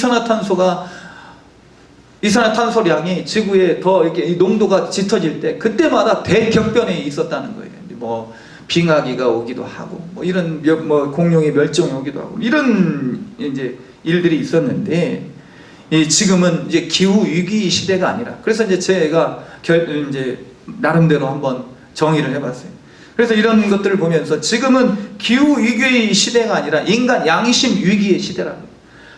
이산화탄소량이 지구에 더 이렇게 이 농도가 짙어질 때 그때마다 대격변이 있었다는 거예요. 뭐 빙하기가 오기도 하고 뭐 이런 뭐 공룡의 멸종이 오기도 하고 이런 이제 일들이 있었는데, 지금은 이제 기후 위기 시대가 아니라, 그래서 이제 제가 이제 나름대로 한번 정의를 해봤어요. 그래서 이런 것들을 보면서 지금은 기후 위기의 시대가 아니라 인간 양심 위기의 시대라고.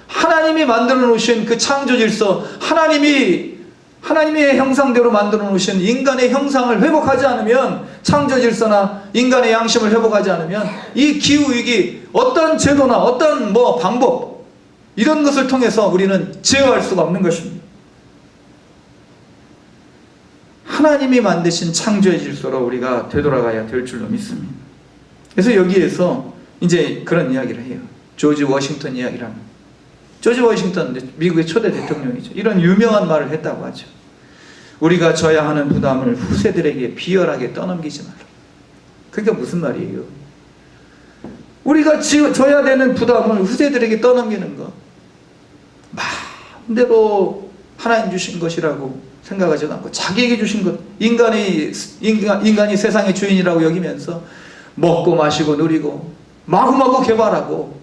하나님이 만들어 놓으신 그 창조 질서, 하나님의 형상대로 만들어 놓으신 인간의 형상을 회복하지 않으면, 창조 질서나 인간의 양심을 회복하지 않으면 이 기후 위기, 어떤 제도나 어떤 뭐 방법 이런 것을 통해서 우리는 제어할 수가 없는 것입니다. 하나님이 만드신 창조의 질서로 우리가 되돌아가야 될 줄로 믿습니다. 그래서 여기에서 이제 그런 이야기를 해요. 조지 워싱턴 이야기를 합니다. 조지 워싱턴, 미국의 초대 대통령이죠. 이런 유명한 말을 했다고 하죠. 우리가 져야 하는 부담을 후세들에게 비열하게 떠넘기지 마라. 그게 무슨 말이에요? 우리가 져야 되는 부담을 후세들에게 떠넘기는 것, 마음대로 하나님 주신 것이라고 생각하지도 않고 자기에게 주신 것, 인간이 세상의 주인이라고 여기면서 먹고 마시고 누리고 마구마구 개발하고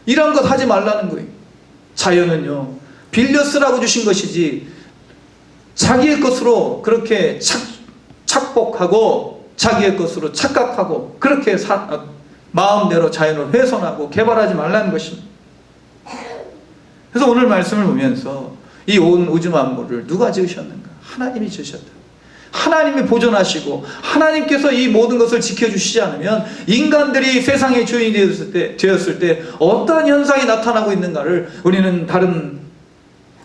이런 것 하지 말라는 거예요. 자연은요, 빌려 쓰라고 주신 것이지 자기의 것으로 그렇게 착복하고 자기의 것으로 착각하고 그렇게 마음대로 자연을 훼손하고 개발하지 말라는 것입니다. 그래서 오늘 말씀을 보면서 이 온 우주 만물을 누가 지으셨는가? 하나님이 지으셨다. 하나님이 보존하시고 하나님께서 이 모든 것을 지켜주시지 않으면 인간들이 세상의 주인이 되었을 때 어떤 현상이 나타나고 있는가를 우리는 다른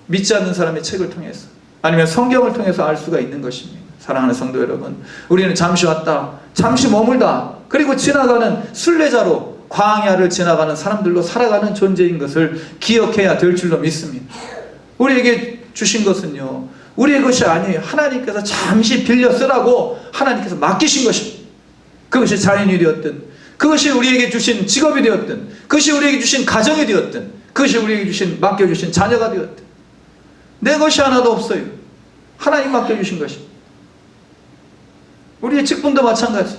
믿지 않는 사람의 책을 통해서 아니면 성경을 통해서 알 수가 있는 것입니다. 사랑하는 성도 여러분, 우리는 잠시 왔다, 잠시 머물다, 그리고 지나가는 순례자로 광야를 지나가는 사람들로 살아가는 존재인 것을 기억해야 될 줄로 믿습니다. 우리에게 주신 것은요, 우리의 것이 아니에요. 하나님께서 잠시 빌려 쓰라고 하나님께서 맡기신 것입니다. 그것이 자연이 되었든, 그것이 우리에게 주신 직업이 되었든, 그것이 우리에게 주신 가정이 되었든, 그것이 우리에게 맡겨주신 자녀가 되었든, 내 것이 하나도 없어요. 하나님 맡겨주신 것입니다. 우리의 직분도 마찬가지.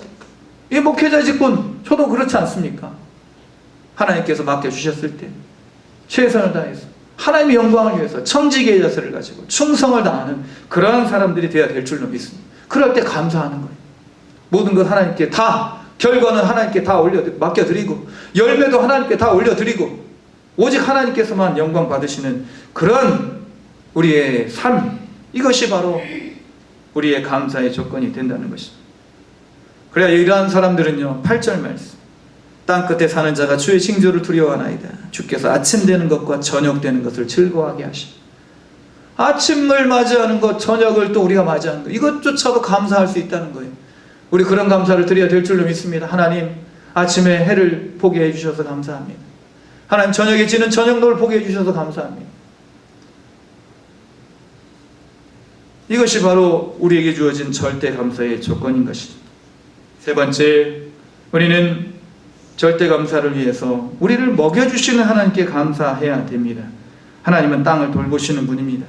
이 목회자 직분, 저도 그렇지 않습니까? 하나님께서 맡겨주셨을 때 최선을 다해서 하나님의 영광을 위해서 청지기의 자세를 가지고 충성을 다하는 그러한 사람들이 되어야 될 줄로 믿습니다. 그럴 때 감사하는 거예요. 모든 것 하나님께 다, 결과는 하나님께 다 맡겨드리고 열매도 하나님께 다 올려드리고 오직 하나님께서만 영광 받으시는 그런 우리의 삶, 이것이 바로 우리의 감사의 조건이 된다는 것입니다. 그래야 이러한 사람들은요, 8절 말씀, 땅끝에 사는 자가 주의 징조를 두려워하나이다. 주께서 아침 되는 것과 저녁 되는 것을 즐거워하게 하시고, 아침을 맞이하는 것, 저녁을 또 우리가 맞이하는 것, 이것조차도 감사할 수 있다는 거예요. 우리 그런 감사를 드려야 될 줄로 믿습니다. 하나님, 아침에 해를 보게 해주셔서 감사합니다. 하나님, 저녁에 지는 저녁노을 보게 해주셔서 감사합니다. 이것이 바로 우리에게 주어진 절대 감사의 조건인 것이죠. 세 번째, 우리는 절대 감사를 위해서 우리를 먹여주시는 하나님께 감사해야 됩니다. 하나님은 땅을 돌보시는 분입니다.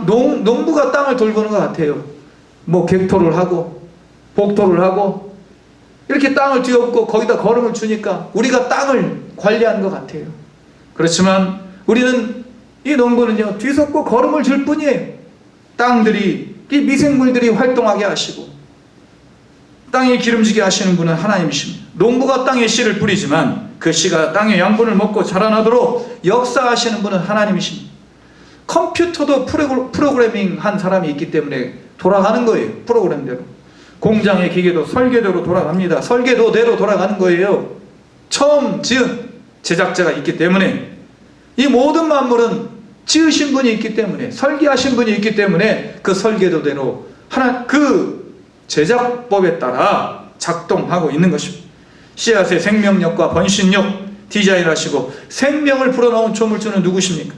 농부가 땅을 돌보는 것 같아요. 뭐 객토를 하고 복토를 하고 이렇게 땅을 뒤엎고 거기다 거름을 주니까 우리가 땅을 관리하는 것 같아요. 그렇지만 우리는, 이 농부는요, 뒤섞고 거름을 줄 뿐이에요. 이 미생물들이 활동하게 하시고 땅이 기름지게 하시는 분은 하나님이십니다. 농부가 땅에 씨를 뿌리지만 그 씨가 땅의 양분을 먹고 자라나도록 역사하시는 분은 하나님이십니다. 컴퓨터도 프로그래밍 한 사람이 있기 때문에 돌아가는 거예요. 프로그램대로. 공장의 기계도 설계대로 돌아갑니다. 설계도대로 돌아가는 거예요. 처음 지은 제작자가 있기 때문에, 이 모든 만물은 지으신 분이 있기 때문에, 설계하신 분이 있기 때문에 그 설계도대로 그 제작법에 따라 작동하고 있는 것입니다. 씨앗의 생명력과 번식력 디자인하시고 생명을 불어넣은 조물주는 누구십니까?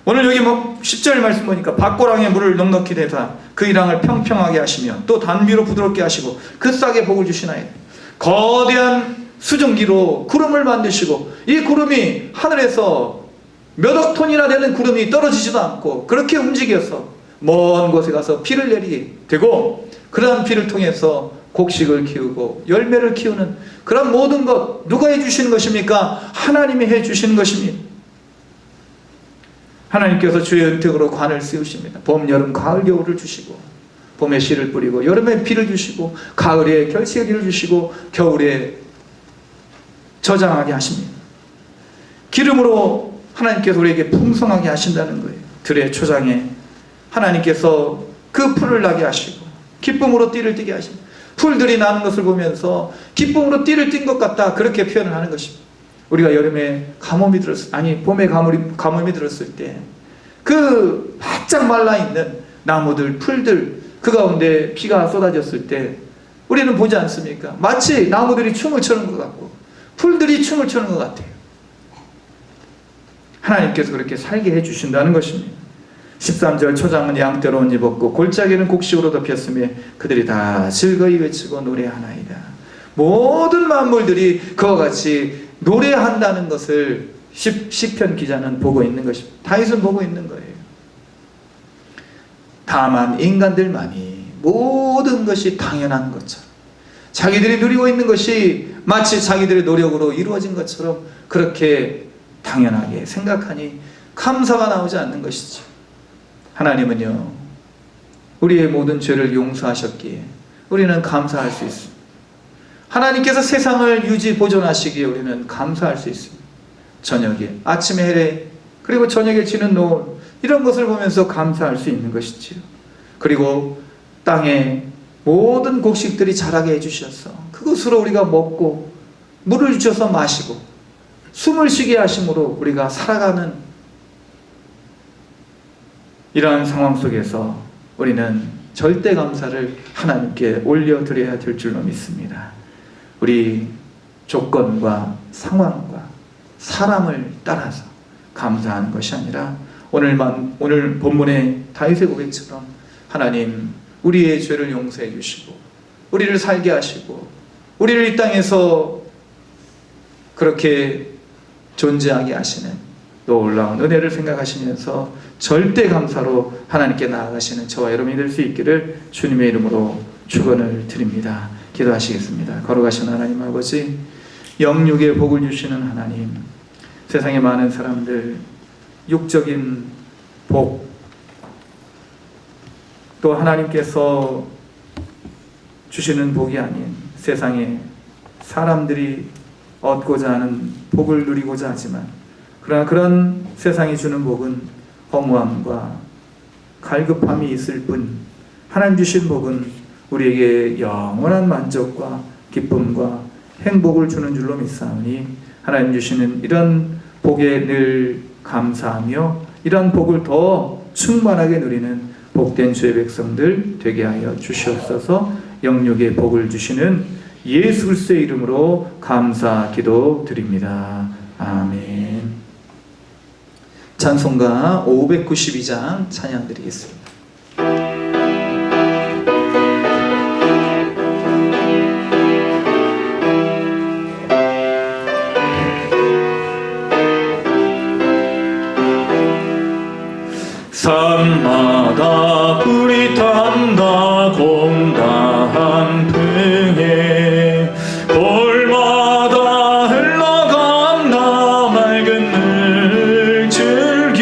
오늘 여기 뭐 10절 말씀 보니까 밭고랑에 물을 넉넉히 대사 그 이랑을 평평하게 하시며 또 단비로 부드럽게 하시고 그 싹에 복을 주시나이다. 거대한 수증기로 구름을 만드시고 이 구름이 하늘에서 몇 억 톤이나 되는 구름이 떨어지지도 않고 그렇게 움직여서 먼 곳에 가서 비를 내리게 되고 그러한 비를 통해서 곡식을 키우고 열매를 키우는 그런 모든 것 누가 해주시는 것입니까? 하나님이 해주시는 것입니다. 하나님께서 주의 은택으로 관을 씌우십니다. 봄, 여름, 가을, 겨울을 주시고 봄에 씨를 뿌리고 여름에 비를 주시고 가을에 결실을 주시고 겨울에 저장하게 하십니다. 기름으로 하나님께서 우리에게 풍성하게 하신다는 거예요. 들의 초장에 하나님께서 그 풀을 나게 하시고 기쁨으로 띠를 띠게 하십니다. 풀들이 나는 것을 보면서 기쁨으로 띠를 띈 것 같다 그렇게 표현을 하는 것입니다. 우리가 여름에 봄에 가뭄이 들었을 때 그 바짝 말라있는 나무들 풀들 그 가운데 비가 쏟아졌을 때 우리는 보지 않습니까? 마치 나무들이 춤을 추는 것 같고 풀들이 춤을 추는 것 같아요. 하나님께서 그렇게 살게 해주신다는 것입니다. 13절 초장은 양떼로 옷 입었고 골짜기는 곡식으로 덮였으며 그들이 다 즐거이 외치고 노래하나이다. 모든 만물들이 그와 같이 노래한다는 것을 시편 기자는 보고 있는 것입니다. 다윗은 보고 있는 거예요. 다만 인간들만이 모든 것이 당연한 것처럼 자기들이 누리고 있는 것이 마치 자기들의 노력으로 이루어진 것처럼 그렇게 당연하게 생각하니 감사가 나오지 않는 것이죠. 하나님은요 우리의 모든 죄를 용서하셨기에 우리는 감사할 수 있습니다. 하나님께서 세상을 유지 보존하시기에 우리는 감사할 수 있습니다. 저녁에 아침에 해래 그리고 저녁에 지는 노을 이런 것을 보면서 감사할 수 있는 것이지요. 그리고 땅에 모든 곡식들이 자라게 해주셔서 그것으로 우리가 먹고 물을 주셔서 마시고 숨을 쉬게 하심으로 우리가 살아가는 이러한 상황 속에서 우리는 절대 감사를 하나님께 올려드려야 될 줄로 믿습니다. 우리 조건과 상황과 사람을 따라서 감사하는 것이 아니라 오늘 본문의 다윗의 고백처럼 하나님 우리의 죄를 용서해 주시고 우리를 살게 하시고 우리를 이 땅에서 그렇게 존재하게 하시는 놀라운 은혜를 생각하시면서 절대 감사로 하나님께 나아가시는 저와 여러분이 될 수 있기를 주님의 이름으로 축원을 드립니다. 기도하시겠습니다. 걸어가시는 하나님 아버지, 영육의 복을 주시는 하나님, 세상에 많은 사람들 육적인 복, 또 하나님께서 주시는 복이 아닌 세상에 사람들이 얻고자 하는 복을 누리고자 하지만 그러나 그런 세상이 주는 복은 허무함과 갈급함이 있을 뿐 하나님 주신 복은 우리에게 영원한 만족과 기쁨과 행복을 주는 줄로 믿사오니 하나님 주시는 이런 복에 늘 감사하며 이런 복을 더 충만하게 누리는 복된 주의 백성들 되게 하여 주시옵소서. 영육의 복을 주시는 예수 그리스도의 이름으로 감사 기도드립니다. 아멘. 찬송가 592장 찬양 드리겠습니다. 산마다 불이 탄다 공다한 등에 돌마다 흘러간다 맑은 물줄기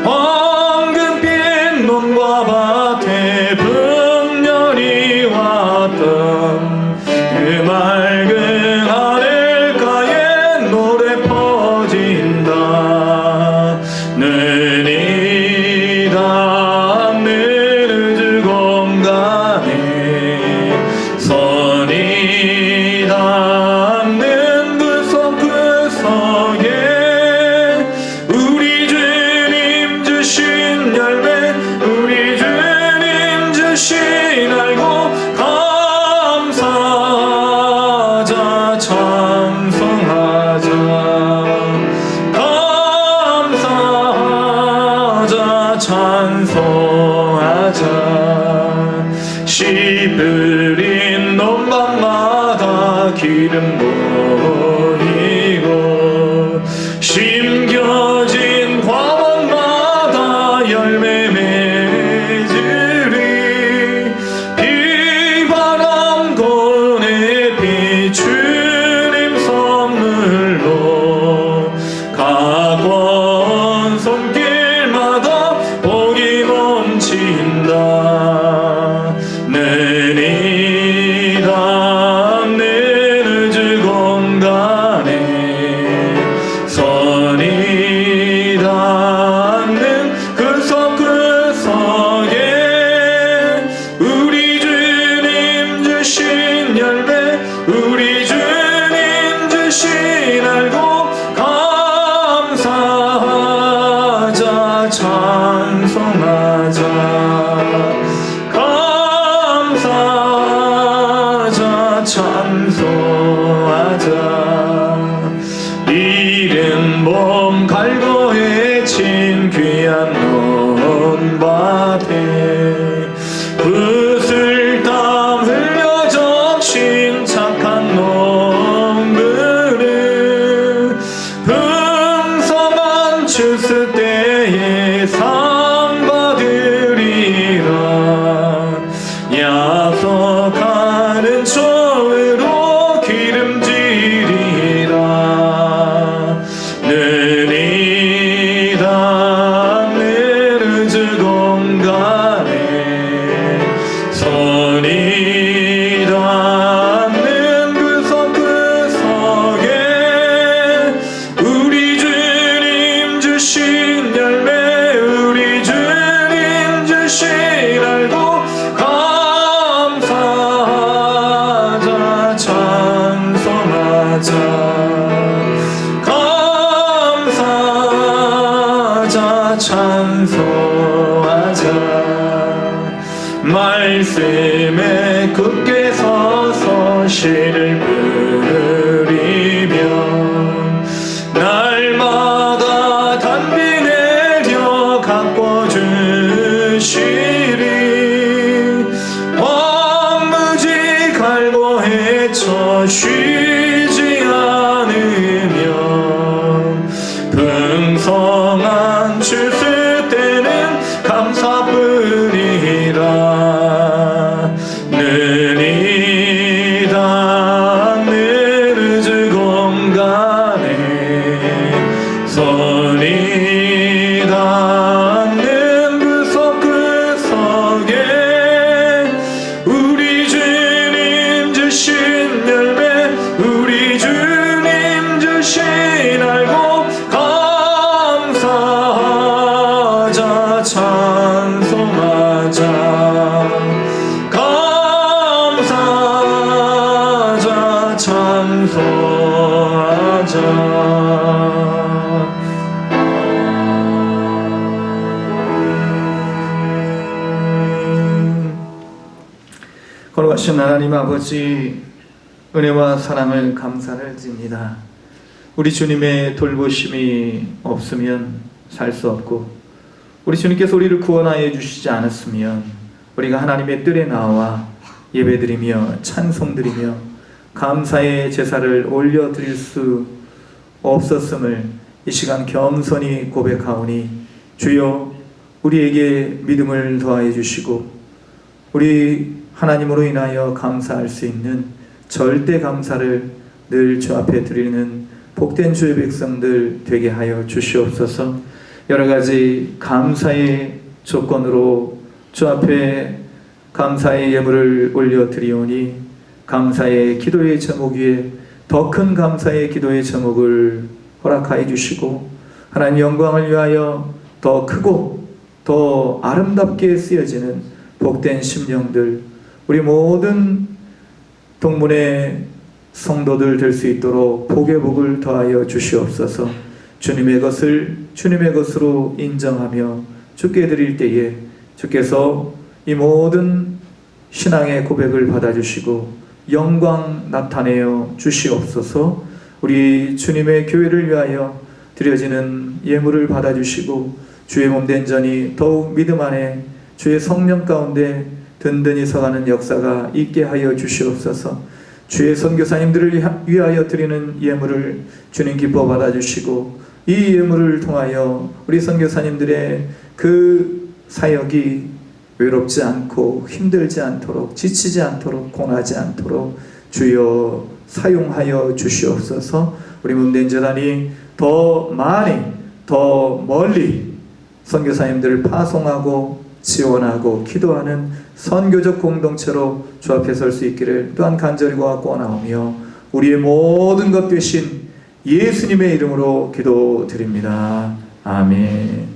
황금빛 논과 밭에 분열이 왔던 그 맑은 하늘가에 노래 퍼진다 눈이 기름 보이고 심겨진 과목마다 열매 맺으리 비바람 고내 비추림 선물로 각원 손길마다 복이 넘친다 내니 담는 우주 공간에 선이 닿는 구석구석에 우리 주님 주신 열매 우리 주님 주신 알고 감사하자 찬송하자 감사하자 찬송하자 이른 봄 갈고에 친 귀한 논밭에 붓을 흘려 적신 착한 농부는 풍성한 추수 때에 상 받으리라 약속하는 초으로 기름지리라 눈이 닿는 우주 공간에 손이 닿는 구석구석에 우리 주님 주신 열매 우리 주님 주신 알고 감사하자 찬송하자 감사하자 찬송하자 말씀에 굳게 서서 시를 뿌리며 날마다 단비 내려 가꿔주시리 황무지 갈고 헤쳐 쉬지 않으며 풍성한 추수 때는 감사뿐이라 눈이 닿는 우주 공간에 손이 닿는 구석구석에 우리 주님 주신 열매 우리 주님 주신 알고 감사하자 찬송하자 감사하자 찬송하자 거룩하신 하나님 아버지 은혜와 사랑을 감사를 드립니다. 우리 주님의 돌보심이 없으면 살 수 없고 우리 주님께서 우리를 구원하여 주시지 않았으면 우리가 하나님의 뜰에 나와 예배드리며 찬송드리며 감사의 제사를 올려드릴 수 없었음을 이 시간 겸손히 고백하오니 주여 우리에게 믿음을 더하여 주시고 우리 하나님으로 인하여 감사할 수 있는 절대 감사를 늘 주 앞에 드리는 복된 주의 백성들 되게 하여 주시옵소서. 여러 가지 감사의 조건으로 주 앞에 감사의 예물을 올려드리오니 감사의 기도의 제목 위에 더 큰 감사의 기도의 제목을 허락하여 주시고 하나님 영광을 위하여 더 크고 더 아름답게 쓰여지는 복된 심령들 우리 모든 동문의 성도들 될 수 있도록 복의 복을 더하여 주시옵소서. 주님의 것을 주님의 것으로 인정하며 주께 드릴 때에 주께서 이 모든 신앙의 고백을 받아주시고 영광 나타내어 주시옵소서. 우리 주님의 교회를 위하여 드려지는 예물을 받아주시고 주의 몸된 전이 더욱 믿음 안에 주의 성령 가운데 든든히 서가는 역사가 있게 하여 주시옵소서. 주의 선교사님들을 위하여 드리는 예물을 주님 기뻐 받아주시고 이 예물을 통하여 우리 선교사님들의 그 사역이 외롭지 않고 힘들지 않도록 지치지 않도록 고나지 않도록 주여 사용하여 주시옵소서. 우리 문대인 재단이 더 많이 더 멀리 선교사님들을 파송하고 지원하고 기도하는 선교적 공동체로 주 앞에 설 수 있기를 또한 간절히 구하오며 우리의 모든 것 되신 예수님의 이름으로 기도드립니다. 아멘.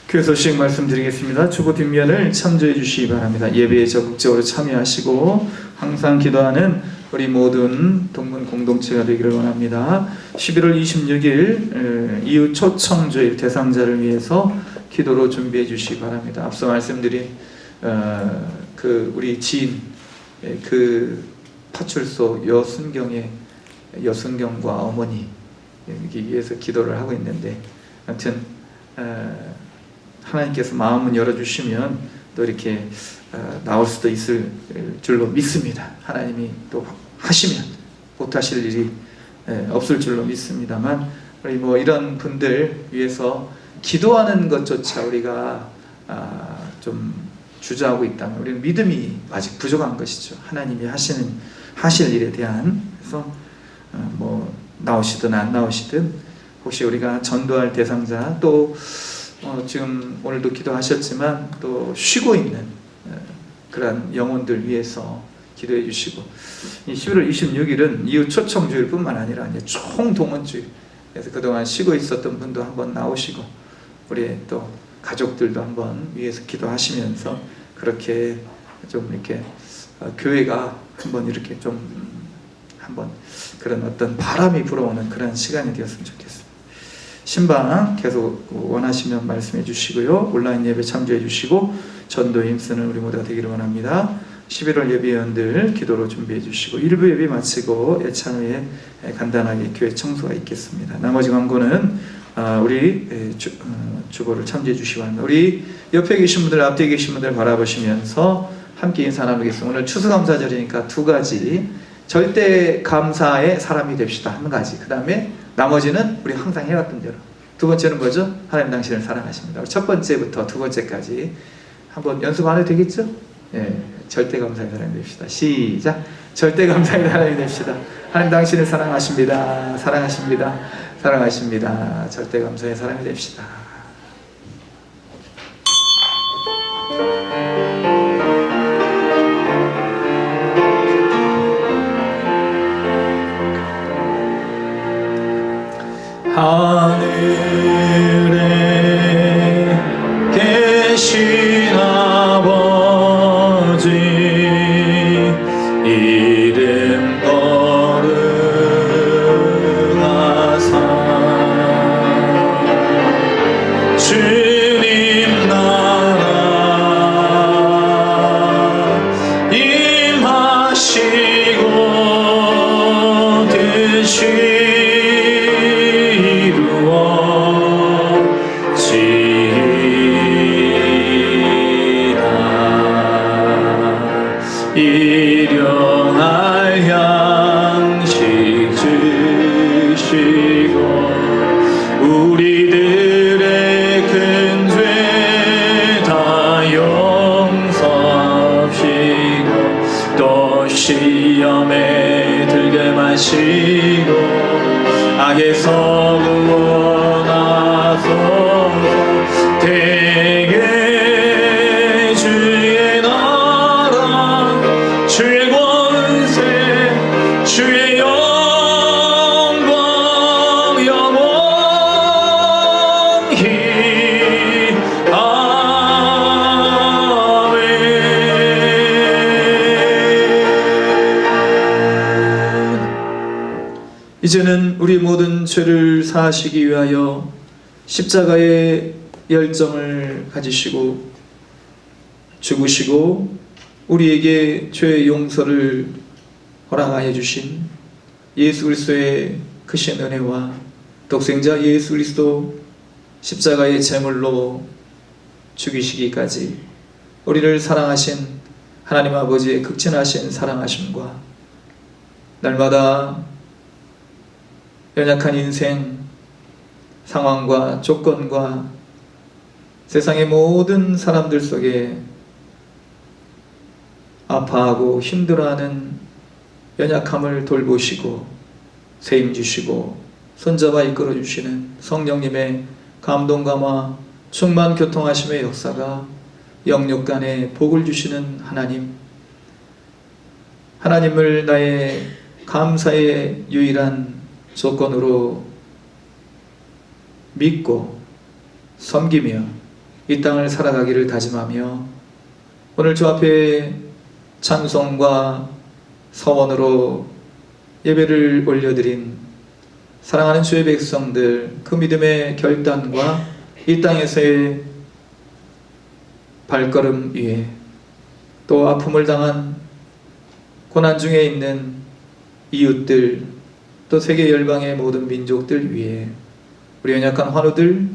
교회 소식 말씀드리겠습니다. 주보 뒷면을 참조해 주시기 바랍니다. 예배에 적극적으로 참여하시고 항상 기도하는 우리 모든 동문 공동체가 되기를 원합니다. 11월 26일 이웃 초청주일 대상자를 위해서 기도로 준비해 주시기 바랍니다. 앞서 말씀드린 그 우리 지인 그 파출소 여순경과 어머니 여기 위해서 기도를 하고 있는데 아무튼 하나님께서 마음을 열어주시면 또 이렇게 나올 수도 있을 줄로 믿습니다. 하나님이 또 하시면 못하실 일이 없을 줄로 믿습니다만 우리 뭐 이런 분들 위해서 기도하는 것조차 우리가 좀 주저하고 있다면 우리는 믿음이 아직 부족한 것이죠. 하나님이 하실 일에 대한. 그래서 뭐 나오시든 안 나오시든 혹시 우리가 전도할 대상자 또 지금 오늘도 기도하셨지만 또 쉬고 있는 그러한 영혼들 위해서 기도해 주시고 이 11월 26일은 이웃 초청주일 뿐만 아니라 이제 총동원주일. 그래서 그동안 쉬고 있었던 분도 한번 나오시고 우리 또 가족들도 한번 위해서 기도하시면서 그렇게 좀 이렇게 교회가 한번 이렇게 좀 한번 그런 어떤 바람이 불어오는 그런 시간이 되었으면 좋겠습니다. 신방 계속 원하시면 말씀해 주시고요. 온라인 예배 참조해 주시고 전도에 힘쓰는 우리 모두가 되기를 원합니다. 11월 예배위원들 기도로 준비해 주시고 1부 예배 마치고 예찬 후에 간단하게 교회 청소가 있겠습니다. 나머지 광고는 우리 주보를 참조해 주시기 바랍니다. 우리 옆에 계신 분들 앞뒤에 계신 분들 바라보시면서 함께 인사 나누겠습니다. 오늘 추수감사절이니까 두 가지 절대 감사의 사람이 됩시다. 한 가지. 그 다음에 나머지는 우리 항상 해왔던 대로. 두 번째는 뭐죠? 하나님 당신을 사랑하십니다. 첫 번째부터 두 번째까지 한번 연습 안 해도 되겠죠? 예, 절대 감사의 사람이 됩시다. 시작. 절대 감사의 사람이 됩시다. 하나님 당신을 사랑하십니다. 사랑하십니다. 사랑하십니다. 절대 감사의 사람이 됩시다. 하늘에 계신 아버지 이름 거룩하사 주님 나라 임하시고 일용할 양식 주시고 우리들의 큰 죄 다 용서하시고 또 시험에 들게 마시고 악에서 구원하소서. 대개 주의 나라 주의 권세 주의 영광 영원히 아멘. 이제는 우리 모든 죄를 사하시기 위하여 십자가의 열정을 가지시고 죽으시고 우리에게 죄의 용서를 허락하여 주신 예수 그리스도의 크신 은혜와 독생자 예수 그리스도 십자가의 제물로 죽이시기까지 우리를 사랑하신 하나님 아버지의 극진하신 사랑하심과 날마다 연약한 인생 상황과 조건과 세상의 모든 사람들 속에 아파하고 힘들어하는 연약함을 돌보시고 세임 주시고 손잡아 이끌어 주시는 성령님의 감동 감화 충만 교통하심의 역사가 영육 간에 복을 주시는 하나님을 나의 감사의 유일한 조건으로 믿고 섬기며 이 땅을 살아가기를 다짐하며 오늘 주 앞에 찬송과 서원으로 예배를 올려드린 사랑하는 주의 백성들, 그 믿음의 결단과 이 땅에서의 발걸음 위에 또 아픔을 당한 고난 중에 있는 이웃들, 또 세계 열방의 모든 민족들 위에 우리 연약한 환우들,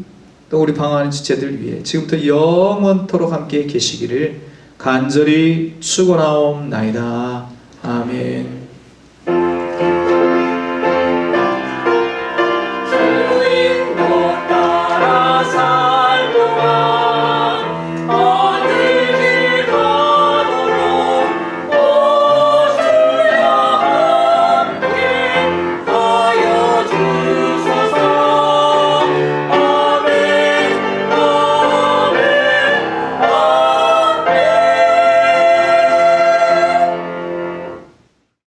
또 우리 방황하는 지체들 위해 지금부터 영원토록 함께 계시기를 간절히 축원하옵나이다. 아멘.